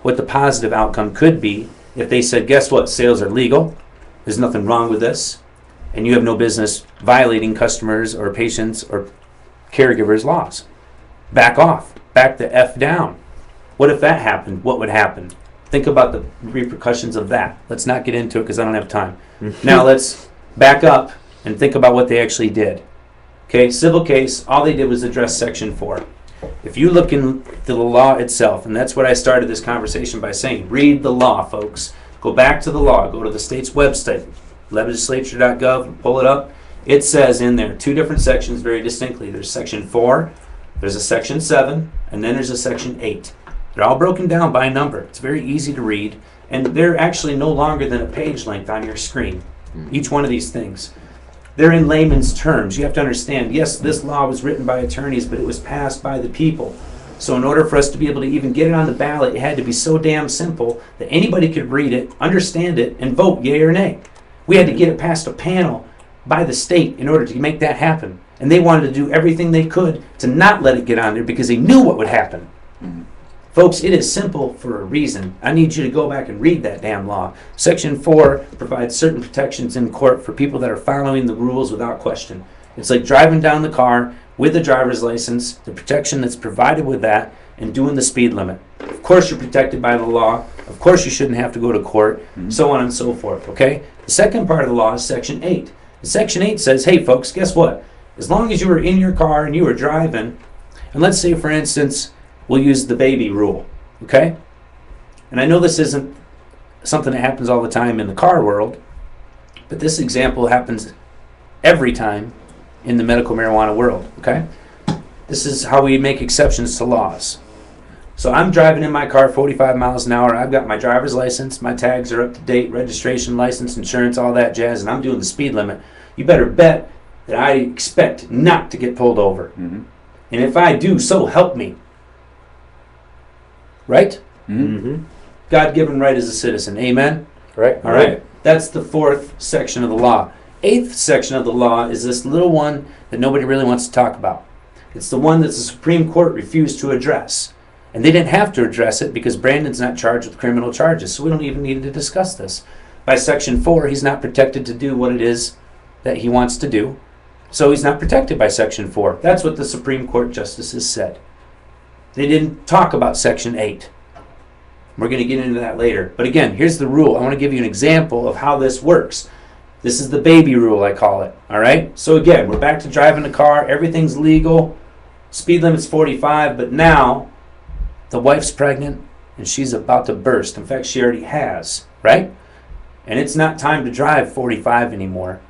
what the positive outcome could be if they said, guess what, sales are legal, there's nothing wrong with this, and you have no business violating customers or patients or caregivers' laws. Back off. Back the F down. What if that happened? What would happen? Think about the repercussions of that. Let's not get into it because I don't have time. Now let's back up and think about what they actually did. Okay, civil case, all they did was address Section 4. If you look into the law itself, and that's what I started this conversation by saying, read the law, folks. Go back to the law. Go to the state's website, legislature.gov, pull it up. It says in there 2 different sections very distinctly. There's Section 4, there's a Section 7, and then there's a Section 8. They're all broken down by number. It's very easy to read, and they're actually no longer than a page length on your screen, each one of these things. They're in layman's terms. You have to understand, yes, this law was written by attorneys, but it was passed by the people. So in order for us to be able to even get it on the ballot, it had to be so damn simple that anybody could read it, understand it, and vote yay or nay. We had to get it past a panel by the state in order to make that happen. And they wanted to do everything they could to not let it get on there because they knew what would happen. Folks, it is simple for a reason. I need you to go back and read that damn law. Section 4 provides certain protections in court for people that are following the rules without question. It's like driving down the car with a driver's license, the protection that's provided with that, and doing the speed limit. Of course you're protected by the law. Of course you shouldn't have to go to court, so on and so forth, okay? The second part of the law is Section 8. And Section 8 says, hey folks, guess what? As long as you were in your car and you were driving, and let's say, for instance, we'll use the baby rule, okay? And I know this isn't something that happens all the time in the car world, but this example happens every time in the medical marijuana world, okay? This is how we make exceptions to laws. So I'm driving in my car 45 miles an hour. I've got my driver's license. My tags are up to date, registration, license, insurance, all that jazz, and I'm doing the speed limit. You better bet that I expect not to get pulled over. And if I do, so help me. right? Mm-hmm. God-given right as a citizen. Amen? Right. All right. That's the 4th section of the law. 8th section of the law is this little one that nobody really wants to talk about. It's the one that the Supreme Court refused to address. And they didn't have to address it because Brandon's not charged with criminal charges, so we don't even need to discuss this. By Section 4, he's not protected to do what it is that he wants to do, so he's not protected by Section 4. That's what the Supreme Court justices said. They didn't talk about Section 8. We're going to get into that later. But again, here's the rule. I want to give you an example of how this works. This is the baby rule, I call it. All right? So again, we're back to driving the car. Everything's legal. Speed limit's 45, but now the wife's pregnant and she's about to burst. In fact, she already has, right? And it's not time to drive 45 anymore.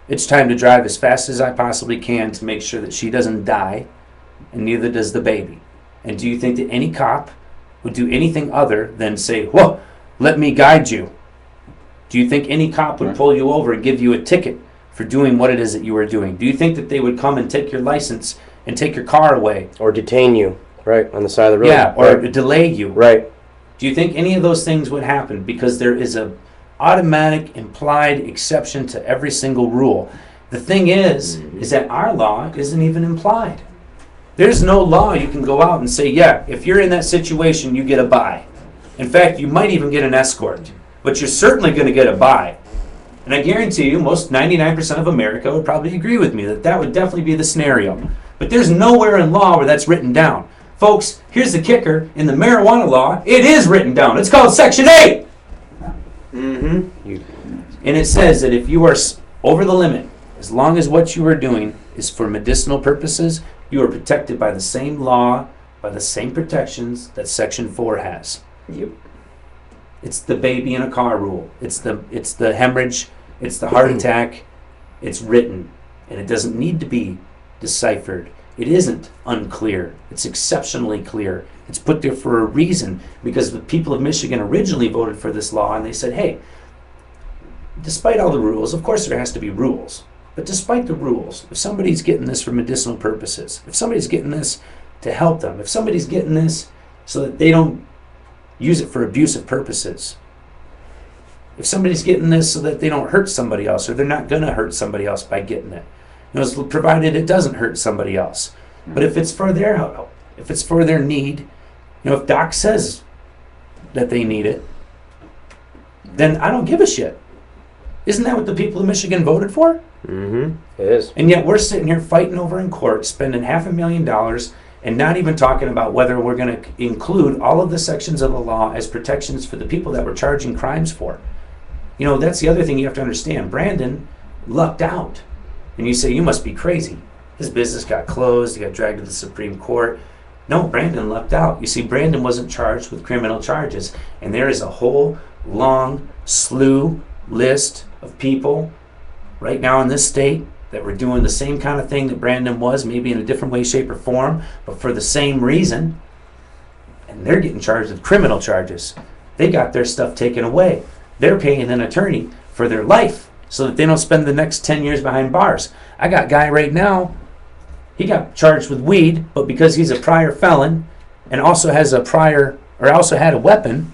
It's time to drive as fast as I possibly can to make sure that she doesn't die, and neither does the baby. And do you think that any cop would do anything other than say, whoa, let me guide you? Do you think any cop would pull you over and give you a ticket for doing what it is that you were doing? Do you think that they would come and take your license and take your car away? Or detain you, right, on the side of the road. Yeah, or right. delay you. Right. Do you think any of those things would happen? Because there is a automatic implied exception to every single rule. The thing is that our law isn't even implied. There's no law you can go out and say, yeah, if you're in that situation, you get a buy. In fact, you might even get an escort, but you're certainly going to get a buy. And I guarantee you, most 99% of America would probably agree with me that that would definitely be the scenario. But there's nowhere in law where that's written down. Folks, here's the kicker. In the marijuana law, it is written down. It's called Section 8. Mm-hmm. And it says that if you are over the limit, as long as what you are doing is for medicinal purposes, you are protected by the same law, by the same protections that Section 4 has. Yep. It's the baby in a car rule. It's the hemorrhage. It's the heart attack. It's written. And it doesn't need to be deciphered. It isn't unclear. It's exceptionally clear. It's put there for a reason, because the people of Michigan originally voted for this law, and they said, hey, despite all the rules, of course there has to be rules, but despite the rules, if somebody's getting this for medicinal purposes, if somebody's getting this to help them, if somebody's getting this so that they don't use it for abusive purposes, if somebody's getting this so that they don't hurt somebody else, or they're not going to hurt somebody else by getting it, provided it doesn't hurt somebody else. But if it's for their help, if it's for their need, if Doc says that they need it, then I don't give a shit. Isn't that what the people of Michigan voted for? Mm-hmm. It is. And yet we're sitting here fighting over in court, spending $500,000, and not even talking about whether we're going to include all of the sections of the law as protections for the people that we're charging crimes for. That's the other thing you have to understand. Brandon lucked out. And you say, you must be crazy. His business got closed. He got dragged to the Supreme Court. No, Brandon lucked out. You see, Brandon wasn't charged with criminal charges. And there is a whole long slew list of people right now in this state that were doing the same kind of thing that Brandon was, maybe in a different way, shape, or form, but for the same reason. And they're getting charged with criminal charges. They got their stuff taken away. They're paying an attorney for their life so that they don't spend the next 10 years behind bars. I got a guy right now, he got charged with weed, but because he's a prior felon and also has also had a weapon,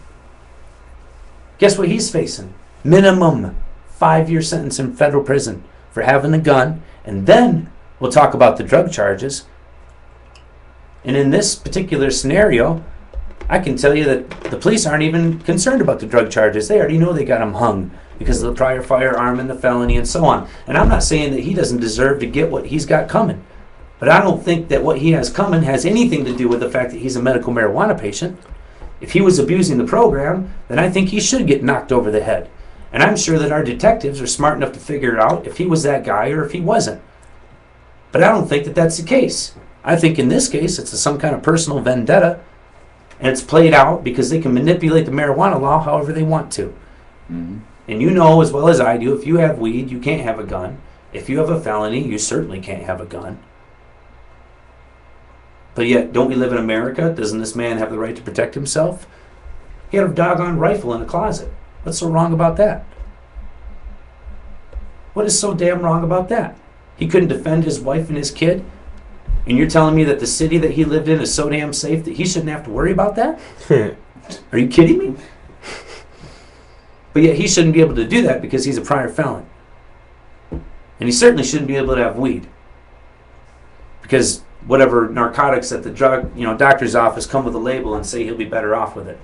guess what he's facing? Minimum 5-year sentence in federal prison for having a gun. And then we'll talk about the drug charges. And in this particular scenario, I can tell you that the police aren't even concerned about the drug charges. They already know they got him hung because of the prior firearm and the felony and so on. And I'm not saying that he doesn't deserve to get what he's got coming. But I don't think that what he has coming has anything to do with the fact that he's a medical marijuana patient. If he was abusing the program, then I think he should get knocked over the head. And I'm sure that our detectives are smart enough to figure out if he was that guy or if he wasn't. But I don't think that that's the case. I think in this case, it's some kind of personal vendetta, and it's played out because they can manipulate the marijuana law however they want to. Mm-hmm. And you know as well as I do, if you have weed, you can't have a gun. If you have a felony, you certainly can't have a gun. But yet, don't we live in America? Doesn't this man have the right to protect himself? He had a doggone rifle in a closet. What's so wrong about that? What is so damn wrong about that? He couldn't defend his wife and his kid? And you're telling me that the city that he lived in is so damn safe that he shouldn't have to worry about that? Are you kidding me? But yet he shouldn't be able to do that because he's a prior felon. And he certainly shouldn't be able to have weed. Because whatever narcotics at the doctor's office come with a label and say he'll be better off with it.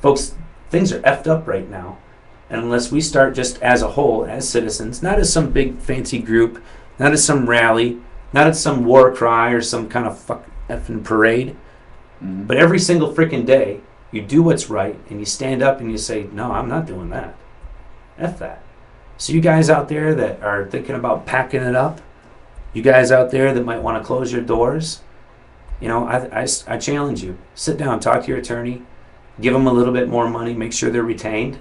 Folks, things are effed up right now. And unless we start just as a whole, as citizens, not as some big fancy group, not as some rally, not as some war cry or some kind of effing parade, but every single freaking day, you do what's right and you stand up and you say, no, I'm not doing that. F that. So you guys out there that are thinking about packing it up, you guys out there that might want to close your doors, I challenge you. Sit down, talk to your attorney, give them a little bit more money, make sure they're retained.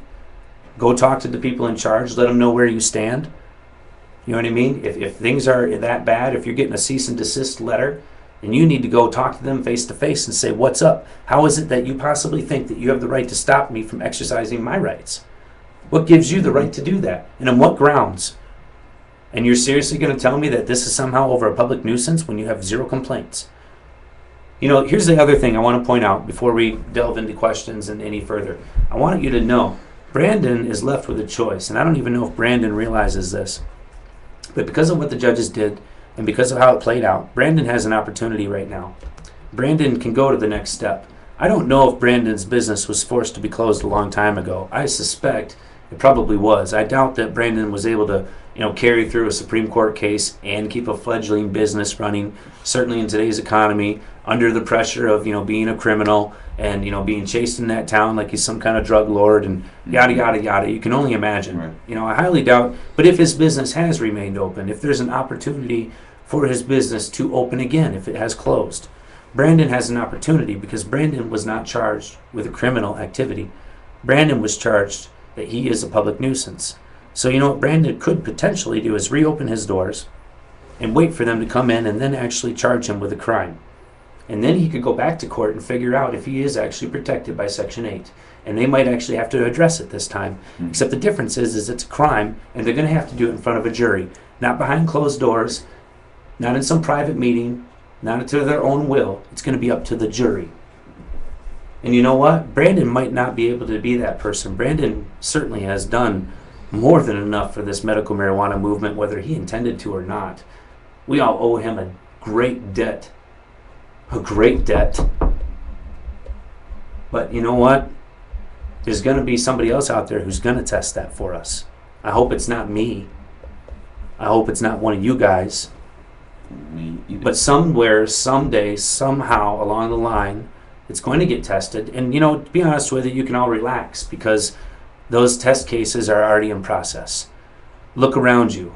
Go talk to the people in charge, let them know where you stand. You know what I mean? If things are that bad, if you're getting a cease and desist letter, and you need to go talk to them face to face and say, what's up? How is it that you possibly think that you have the right to stop me from exercising my rights? What gives you the right to do that? And on what grounds? And you're seriously going to tell me that this is somehow over a public nuisance when you have zero complaints? Here's the other thing I want to point out before we delve into questions and any further. I want you to know, Brandon is left with a choice, and I don't even know if Brandon realizes this. But because of what the judges did, and because of how it played out, Brandon has an opportunity right now. Brandon can go to the next step. I don't know if Brandon's business was forced to be closed a long time ago. I suspect it probably was. I doubt that Brandon was able to, carry through a Supreme Court case and keep a fledgling business running, certainly in today's economy, under the pressure of, being a criminal and, being chased in that town like he's some kind of drug lord and yada, yada, yada. You can only imagine. Right. I highly doubt. But if his business has remained open, if there's an opportunity for his business to open again, if it has closed, Brandon has an opportunity because Brandon was not charged with a criminal activity. Brandon was charged that he is a public nuisance. So what Brandon could potentially do is reopen his doors and wait for them to come in and then actually charge him with a crime. And then he could go back to court and figure out if he is actually protected by Section 8. And they might actually have to address it this time. Except the difference is it's a crime, and they're going to have to do it in front of a jury. Not behind closed doors, not in some private meeting, not to their own will. It's going to be up to the jury. And you know what? Brandon might not be able to be that person. Brandon certainly has done more than enough for this medical marijuana movement, whether he intended to or not. We all owe him a great debt. A great debt. But you know what? There's going to be somebody else out there who's going to test that for us. I hope it's not me. I hope it's not one of you guys. But somewhere, someday, somehow along the line, it's going to get tested. And to be honest with you can all relax because those test cases are already in process. Look around you.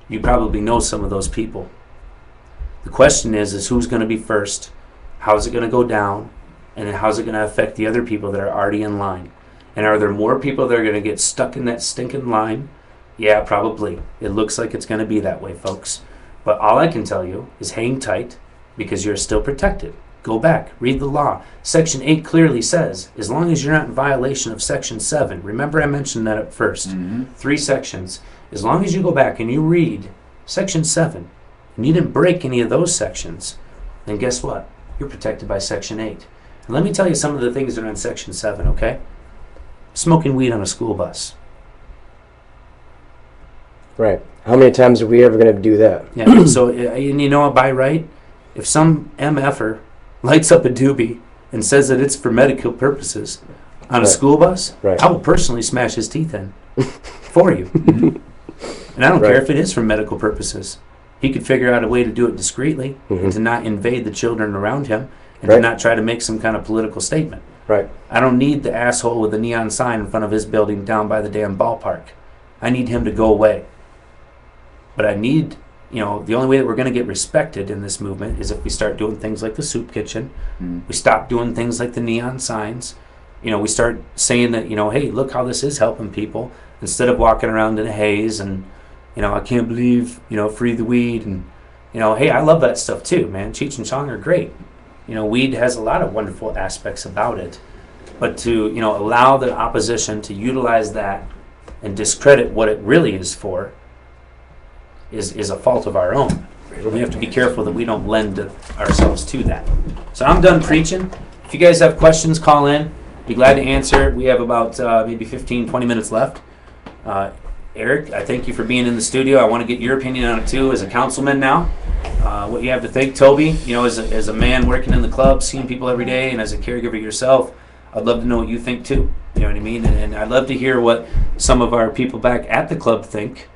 You probably know some of those people. The question is who's going to be first? How's it going to go down? And then how's it going to affect the other people that are already in line? And are there more people that are going to get stuck in that stinking line? Yeah, probably. It looks like it's going to be that way, folks. But all I can tell you is hang tight because you're still protected. Go back, read the law. Section 8 clearly says, as long as you're not in violation of Section 7, remember I mentioned that at first, 3 sections. As long as you go back and you read Section 7, and you didn't break any of those sections, then guess what? You're protected by Section 8. And let me tell you some of the things that are in Section 7, okay? Smoking weed on a school bus. Right. How many times are we ever going to do that? Yeah, so, and you know what, by right, if some MFer lights up a doobie and says that it's for medical purposes on a school bus, I will personally smash his teeth in for you. And I don't care if it is for medical purposes. He could figure out a way to do it discreetly and to not invade the children around him and to not try to make some kind of political statement. Right. I don't need the asshole with the neon sign in front of his building down by the damn ballpark. I need him to go away. But I need, the only way that we're going to get respected in this movement is if we start doing things like the soup kitchen. We stop doing things like the neon signs. We start saying that, hey, look how this is helping people instead of walking around in a haze and, I can't believe, free the weed. And, hey, I love that stuff too, man. Cheech and Chong are great. Weed has a lot of wonderful aspects about it. But to, allow the opposition to utilize that and discredit what it really is for is a fault of our own. We have to be careful that we don't lend ourselves to that. So I'm done preaching. If you guys have questions, call in. Be glad to answer. We have about maybe 15, 20 minutes left. Eric, I thank you for being in the studio. I want to get your opinion on it too, as a councilman now. What you have to think, Toby, as a man working in the club, seeing people every day, and as a caregiver yourself, I'd love to know what you think too. You know what I mean? And I'd love to hear what some of our people back at the club think.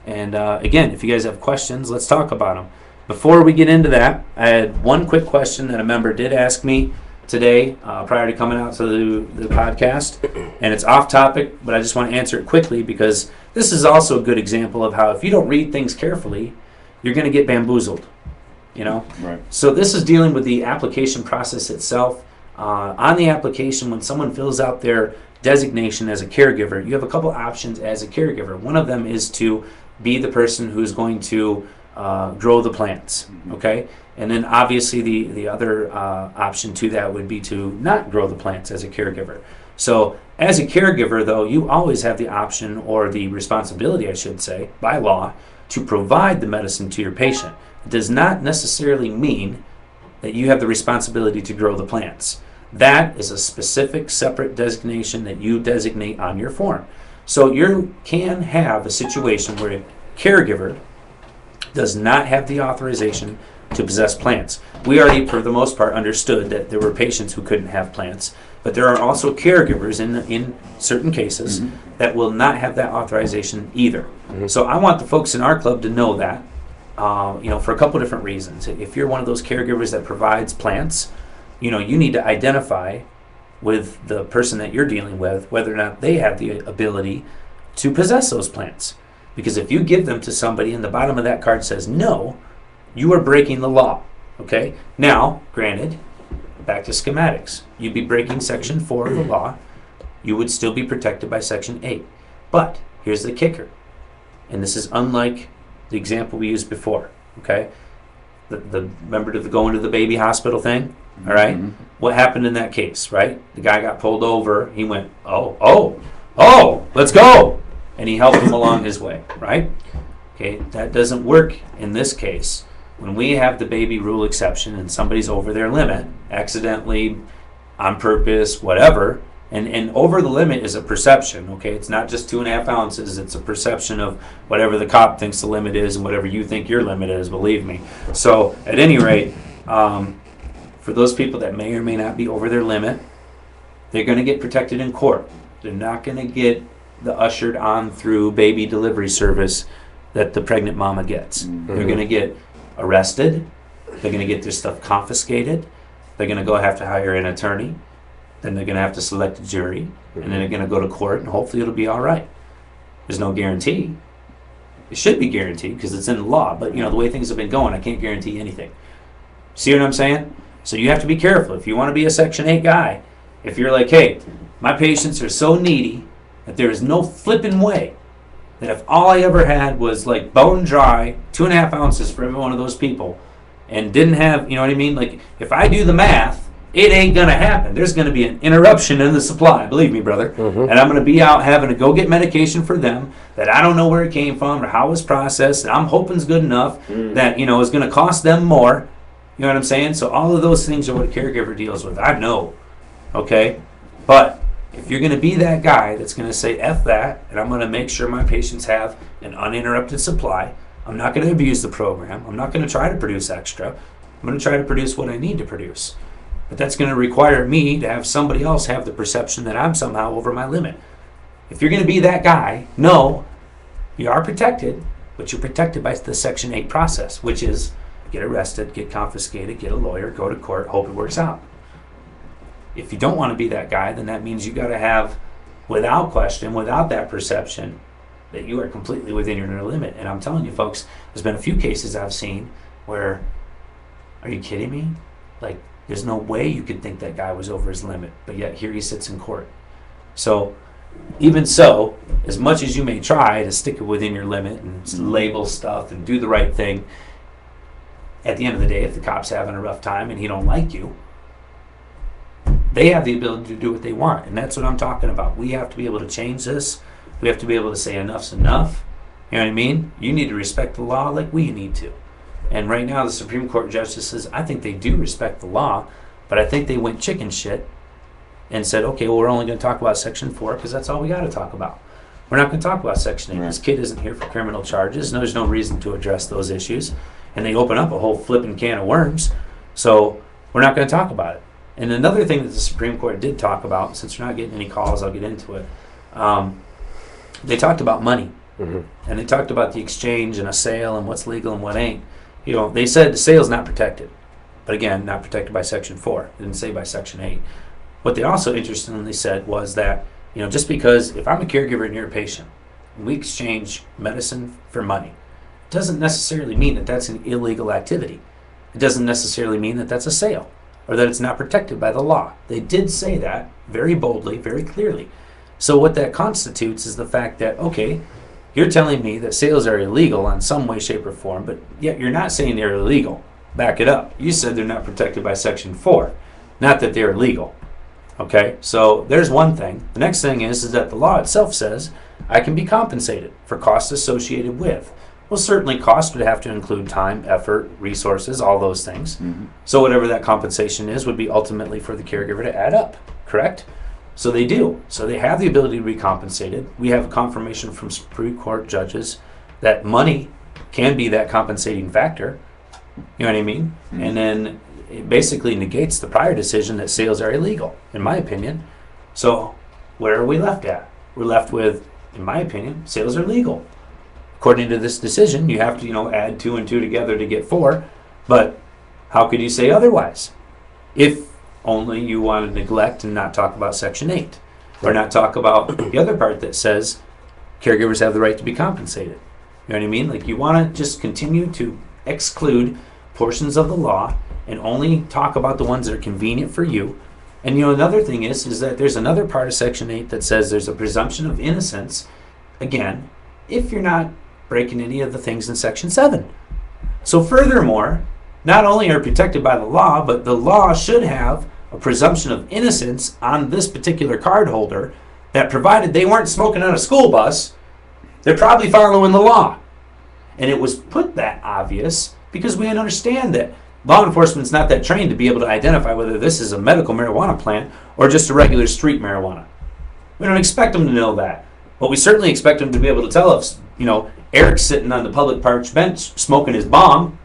And again, if you guys have questions, let's talk about them. Before we get into that, I had one quick question that a member did ask me today prior to coming out to the podcast, and it's off topic, but I just want to answer it quickly because this is also a good example of how if you don't read things carefully, you're going to get bamboozled. Right. So this is dealing with the application process itself. On the application, when someone fills out their designation as a caregiver, you have a couple options as a caregiver. One of them is to be the person who's going to grow the plants, okay? And then obviously the other option to that would be to not grow the plants as a caregiver. So as a caregiver, though, you always have the option, or the responsibility, I should say, by law, to provide the medicine to your patient. It does not necessarily mean that you have the responsibility to grow the plants. That is a specific, separate designation that you designate on your form. So you can have a situation where a caregiver does not have the authorization to possess plants. We already, for the most part, understood that there were patients who couldn't have plants, but there are also caregivers in certain cases that will not have that authorization either. So I want the folks in our club to know that, for a couple different reasons. If you're one of those caregivers that provides plants, you need to identify with the person that you're dealing with whether or not they have the ability to possess those plants. Because if you give them to somebody and the bottom of that card says no, you are breaking the law. Okay? Now, granted, back to schematics. You'd be breaking Section 4 of the law. You would still be protected by Section 8. But here's the kicker. And this is unlike the example we used before. Okay? Remember the going to the baby hospital thing? All right? What happened in that case, right? The guy got pulled over. He went, oh, let's go. And he helped him along his way, right? Okay, that doesn't work in this case. When we have the baby rule exception and somebody's over their limit, accidentally, on purpose, whatever, and over the limit is a perception, okay? It's not just 2.5 ounces, it's a perception of whatever the cop thinks the limit is and whatever you think your limit is, believe me. So, at any rate, for those people that may or may not be over their limit, they're going to get protected in court. They're not going to get the ushered on through baby delivery service that the pregnant mama gets. They're going to get arrested. They're going to get their stuff confiscated. They're going to have to hire an attorney. Then they're going to have to select a jury. And then they're going to go to court, and hopefully it'll be all right. There's no guarantee. It should be guaranteed because it's in the law. But, the way things have been going, I can't guarantee anything. See what I'm saying? So you have to be careful. If you want to be a Section 8 guy, if you're like, hey, my patients are so needy that there is no flipping way that if all I ever had was like bone dry, 2.5 ounces for every one of those people, and didn't have, you know what I mean? Like, if I do the math, it ain't going to happen. There's going to be an interruption in the supply, believe me, brother. And I'm going to be out having to go get medication for them that I don't know where it came from or how it was processed. And I'm hoping it's good enough that, is going to cost them more. You know what I'm saying? So all of those things are what a caregiver deals with. I know. Okay? But if you're going to be that guy that's going to say, F that, and I'm going to make sure my patients have an uninterrupted supply, I'm not going to abuse the program. I'm not going to try to produce extra. I'm going to try to produce what I need to produce. But that's going to require me to have somebody else have the perception that I'm somehow over my limit. If you're going to be that guy, no, you are protected, but you're protected by the Section 8 process, which is get arrested, get confiscated, get a lawyer, go to court, hope it works out. If you don't want to be that guy, then that means you got to have, without question, without that perception, that you are completely within your limit. And I'm telling you, folks, there's been a few cases I've seen where, are you kidding me? Like, there's no way you could think that guy was over his limit, but yet here he sits in court. So, even so, as much as you may try to stick it within your limit and label stuff and do the right thing, at the end of the day, if the cop's having a rough time and he don't like you, they have the ability to do what they want, and that's what I'm talking about. We have to be able to change this. We have to be able to say enough's enough. You know what I mean? You need to respect the law like we need to. And right now, the Supreme Court justice says, I think they do respect the law, but I think they went chicken shit and said, okay, well, we're only going to talk about Section 4 because that's all we got to talk about. We're not going to talk about Section 8. Right. This kid isn't here for criminal charges. No, there's no reason to address those issues. And they open up a whole flipping can of worms. So we're not going to talk about it. And another thing that the Supreme Court did talk about, since you're not getting any calls, I'll get into it. They talked about money. Mm-hmm. And they talked about the exchange and a sale and what's legal and what ain't. You know, they said the sale's not protected. But again, not protected by Section 4. They didn't say by Section 8. What they also interestingly said was that, you know, just because if I'm a caregiver and you're a patient, and we exchange medicine for money, doesn't necessarily mean that that's an illegal activity. It doesn't necessarily mean that that's a sale or that it's not protected by the law. They did say that very boldly, very clearly. So what that constitutes is the fact that, okay, you're telling me that sales are illegal in some way, shape, or form, but yet you're not saying they're illegal. Back it up. You said they're not protected by Section 4, not that they're illegal. Okay, so there's one thing. The next thing is that the law itself says I can be compensated for costs associated with. Well, certainly cost would have to include time, effort, resources, all those things. Mm-hmm. So whatever that compensation is would be ultimately for the caregiver to add up, correct? So they do. So they have the ability to be compensated. We have confirmation from Supreme Court judges that money can be that compensating factor. You know what I mean? Mm-hmm. And then it basically negates the prior decision that sales are illegal, in my opinion. So where are we left at? We're left with, in my opinion, sales are legal. According to this decision, you have to, you know, add 2 and 2 together to get 4. But how could you say otherwise? If only you want to neglect and not talk about Section 8. Or not talk about the other part that says caregivers have the right to be compensated. You know what I mean? Like, you want to just continue to exclude portions of the law and only talk about the ones that are convenient for you. And, you know, another thing is that there's another part of Section 8 that says there's a presumption of innocence, again, if you're not breaking any of the things in Section 7. So furthermore, not only are protected by the law, but the law should have a presumption of innocence on this particular card holder that provided they weren't smoking on a school bus, they're probably following the law. And it was put that obvious because we understand that law enforcement's not that trained to be able to identify whether this is a medical marijuana plant or just a regular street marijuana. We don't expect them to know that. But we certainly expect them to be able to tell us, you know, Eric's sitting on the public park bench smoking his bong.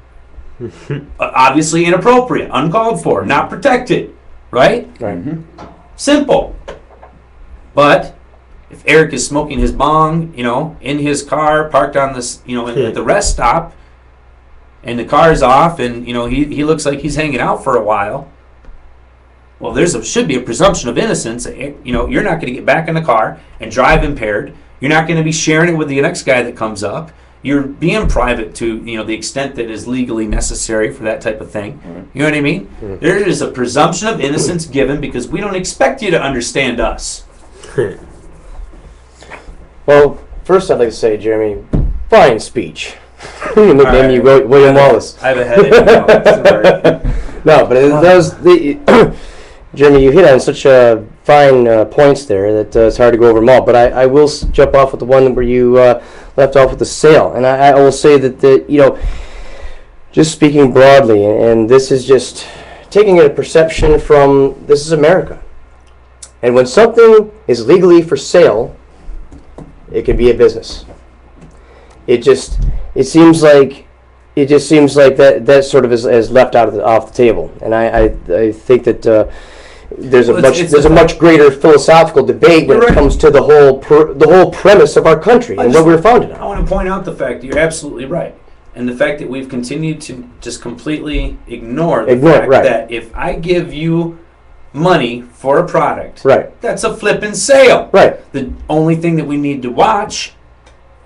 Obviously inappropriate, uncalled for, not protected. Right? Right. Simple. But if Eric is smoking his bong, you know, in his car, parked on this, you know, at the rest stop, and the car's off, and, you know, he looks like he's hanging out for a while, well, should be a presumption of innocence. You know, you're not going to get back in the car and drive impaired. You're not going to be sharing it with the next guy that comes up. You're being private to, you know, the extent that is legally necessary for that type of thing. You know what I mean? There is a presumption of innocence given because we don't expect you to understand us. Well, first I'd like to say, Jeremy, fine speech. Nickname right. you wrote William Wallace. I have a headache now. No, but that was Jeremy, you hit on such fine points there that it's hard to go over them all. But I will jump off with the one where you left off with the sale, and I will say that you know, just speaking broadly, and this is just taking a perception from this is America, and when something is legally for sale, it can be a business. It seems like that sort of is left off the table, and I think that there's a much greater philosophical debate when it comes to the whole premise of our country and what we're founded on. I want to point out the fact that you're absolutely right. And the fact that we've continued to just completely ignore the fact that if I give you money for a product, that's a flipping sale. Right. The only thing that we need to watch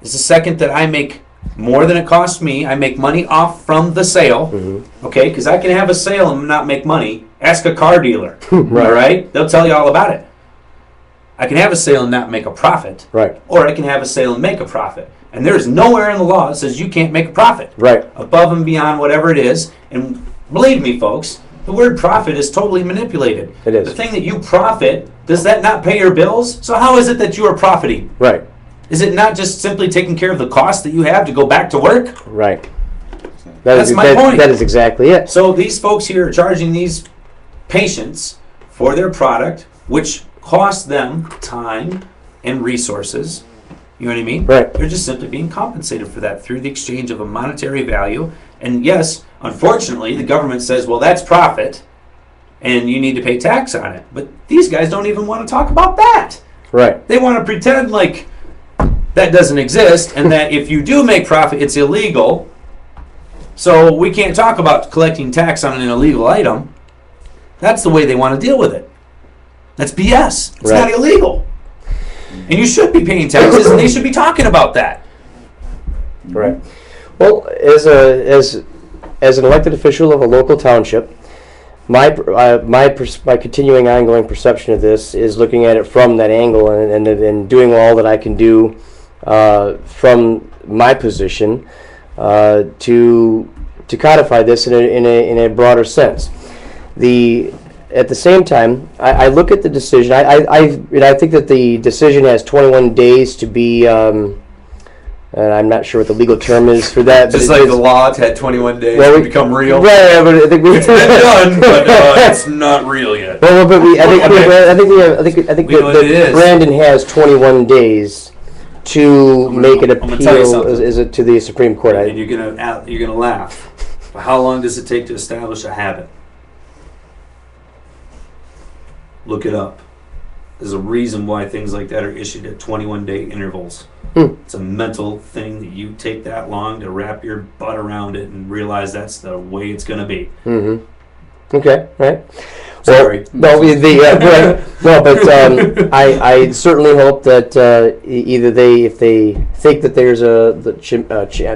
is the second that I make more than it costs me, I make money off from the sale, okay? Because I can have a sale and not make money. Ask a car dealer, all right? They'll tell you all about it. I can have a sale and not make a profit, or I can have a sale and make a profit. And there is nowhere in the law that says you can't make a profit, above and beyond whatever it is. And believe me, folks, the word profit is totally manipulated. It is. The thing that you profit, does that not pay your bills? So how is it that you are profiting? Right. Is it not just simply taking care of the cost that you have to go back to work? Right. That's my point. That is exactly it. So these folks here are charging these patients for their product, which costs them time and resources. You know what I mean? Right. They're just simply being compensated for that through the exchange of a monetary value. And yes, unfortunately, the government says, well, that's profit, and you need to pay tax on it. But these guys don't even want to talk about that. Right. They want to pretend like that doesn't exist, and that if you do make profit, it's illegal. So we can't talk about collecting tax on an illegal item. That's the way they want to deal with it. That's BS. It's not illegal. And you should be paying taxes, and they should be talking about that. Right. Well, as an elected official of a local township, my continuing ongoing perception of this is looking at it from that angle and doing all that I can do from my position to codify this in a broader sense. At the same time, I look at the decision. I think that the decision has 21 days to be. And I'm not sure what the legal term is for that. Just like the law had 21 days to become real. Right, but I think It's been done, but it's not real yet. Well, but I think Brandon has 21 days to make an appeal. Is it to the Supreme Court? And you're gonna laugh. But how long does it take to establish a habit? Look it up. There's a reason why things like that are issued at 21-day intervals. It's a mental thing that you take that long to wrap your butt around it and realize that's the way it's going to be. Mm-hmm. Okay, right. Sorry. Well, right. No, but I certainly hope that either if they think that there's a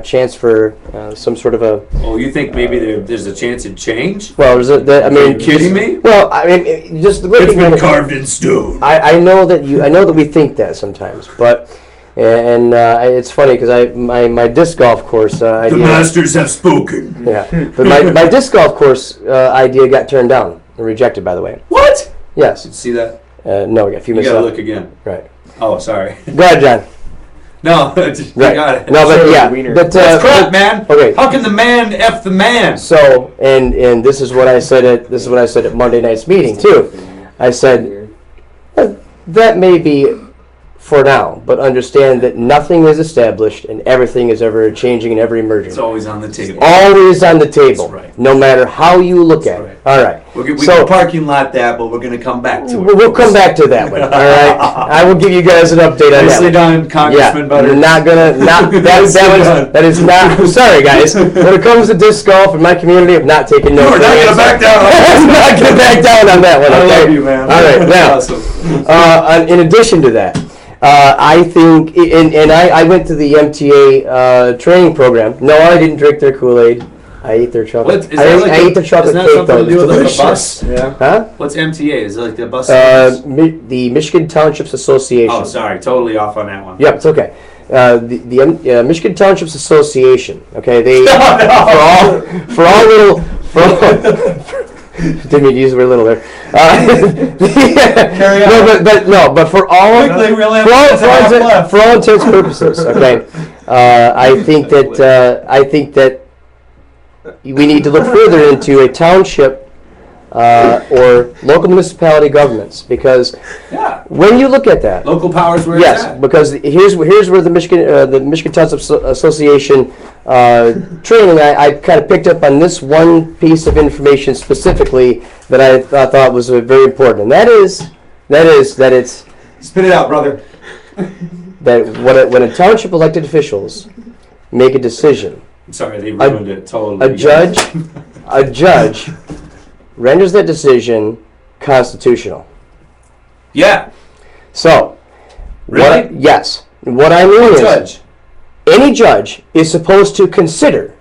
chance for some sort of a. Oh, you think maybe there's a chance it change? Well, I mean, are you kidding me? Well, I mean, just the it's been carved in stone. I know that we think that sometimes, but. And it's funny because my disc golf course idea. The masters have spoken. Yeah, but my disc golf course idea got turned down and rejected. By the way. What? Yes. Did you see that? No, we got a few You minutes gotta left. look again. Right. Oh, sorry. Go ahead, John. No, I got it. No, but yeah, but that's crap, man. Okay. How can the man f the man? So, and this is what I said at Monday night's meeting too. I said that may be. For now, but understand that nothing is established and everything is ever changing and ever emerging. It's always on the table. Always on the table, That's right. no matter how you look at it. All right. We can parking lot that, but we're going to come back to it. We'll come back to that one. All right. I will give you guys an update on that. Nicely done, Congressman Butter. Not gonna. That is not. I'm sorry, guys. When it comes to disc golf in my community, I'm not taking no. We're not going to back down. I'm not going to back down on that one. Okay? I love you, man. All right. Now, awesome. in addition to that. I think, and I went to the MTA training program. No, I didn't drink their Kool-Aid. I ate their chocolate. I ate their chocolate cake, though. Something to do with delicious. the bus? Yeah. Huh? What's MTA? Is it like the bus? The Michigan Townships Association. Oh, sorry, totally off on that one. Yep, it's okay. The Michigan Townships Association. Okay, they for all little. Didn't mean to use the word little there. Carry on. But for all for all intents and purposes, okay. I think that we need to look further into a township or local municipality governments because when you look at that, local powers where it's at. because here's where the Michigan Townships Association training. I kind of picked up on this one piece of information specifically that I thought was very important, and that is that it's spit it out, brother. that when a township elected officials make a decision, I'm sorry, they ruined it totally. a judge renders that decision constitutional. Yeah. So, Really? yes. What I mean is, Judge. any judge is supposed to consider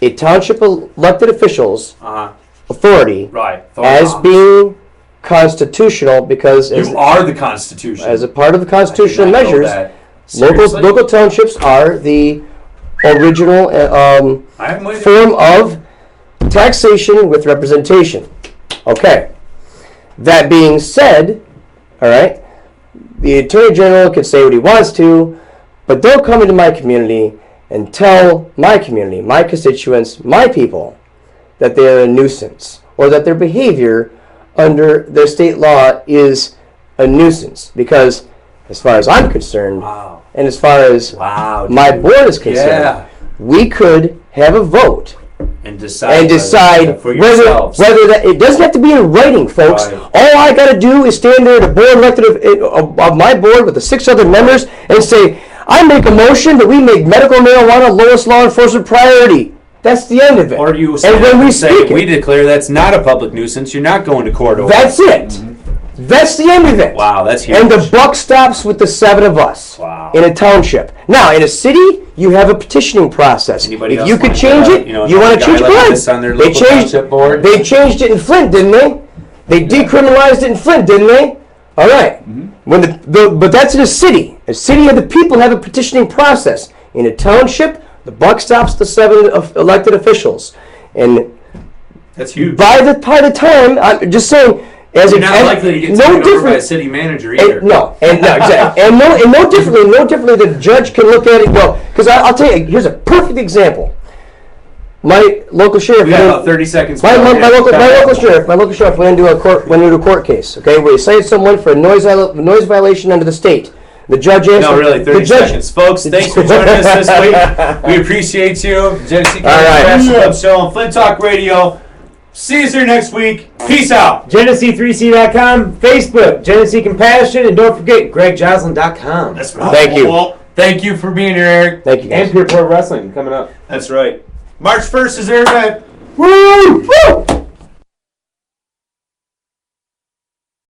a township elected official's authority Right. as being constitutional because You are the Constitution. as a part of the constitutional I did not know measures, that. Seriously? local townships are the original I'm with you. form of taxation with representation. Okay. That being said, all right, the Attorney General can say what he wants to, but don't come into my community and tell my community, my constituents, my people, that they're a nuisance or that their behavior under their state law is a nuisance. Because as far as I'm concerned, Wow. and as far as Wow. my board is concerned, Yeah. we could have a vote And decide for whether yourselves. that it doesn't have to be in writing, folks. Right. All I got to do is stand there at a board elected of my board with the 6 other members and say, I make a motion that we make medical marijuana lowest law enforcement priority. That's the end of it. Or you and stand when up we and say, speak we it, declare that's not a public nuisance. You're not going to court over that's it. That's the end of it. Wow, that's huge. And the buck stops with the 7 of us Wow. in a township. Now, in a city, you have a petitioning process. Anybody If else you could want change to, it, you know, you want a to change guy it, like go this on their ahead. local township board? They changed it in Flint, didn't they? They decriminalized it in Flint, didn't they? All right. When but that's in a city. A city of the people have a petitioning process. In a township, the buck stops the 7 elected officials. And That's huge. by the time, I'm just saying, as You're a, not as, likely to get no taken over by a different. city manager either. No, exactly, and no differently. The judge can look at it. Well, because I'll tell you, here's a perfect example. My local sheriff. We got about 30 seconds. My left. local sheriff went into a court case. Okay, where he cited someone for a noise violation under the state. The judge answered. No, really, 30 seconds. Folks, thanks for joining us this week. We appreciate you. Genesee County All right. Fashion Club Show on Flint Talk Radio. See you here next week. Peace out. Genesee3c.com, Facebook, Genesee Compassion, and don't forget GregJoslin.com. That's right. Thank you. Well, thank you for being here, Eric. Thank you, guys. And Peerport Wrestling coming up. That's right. March 1st is their event. Woo! Woo!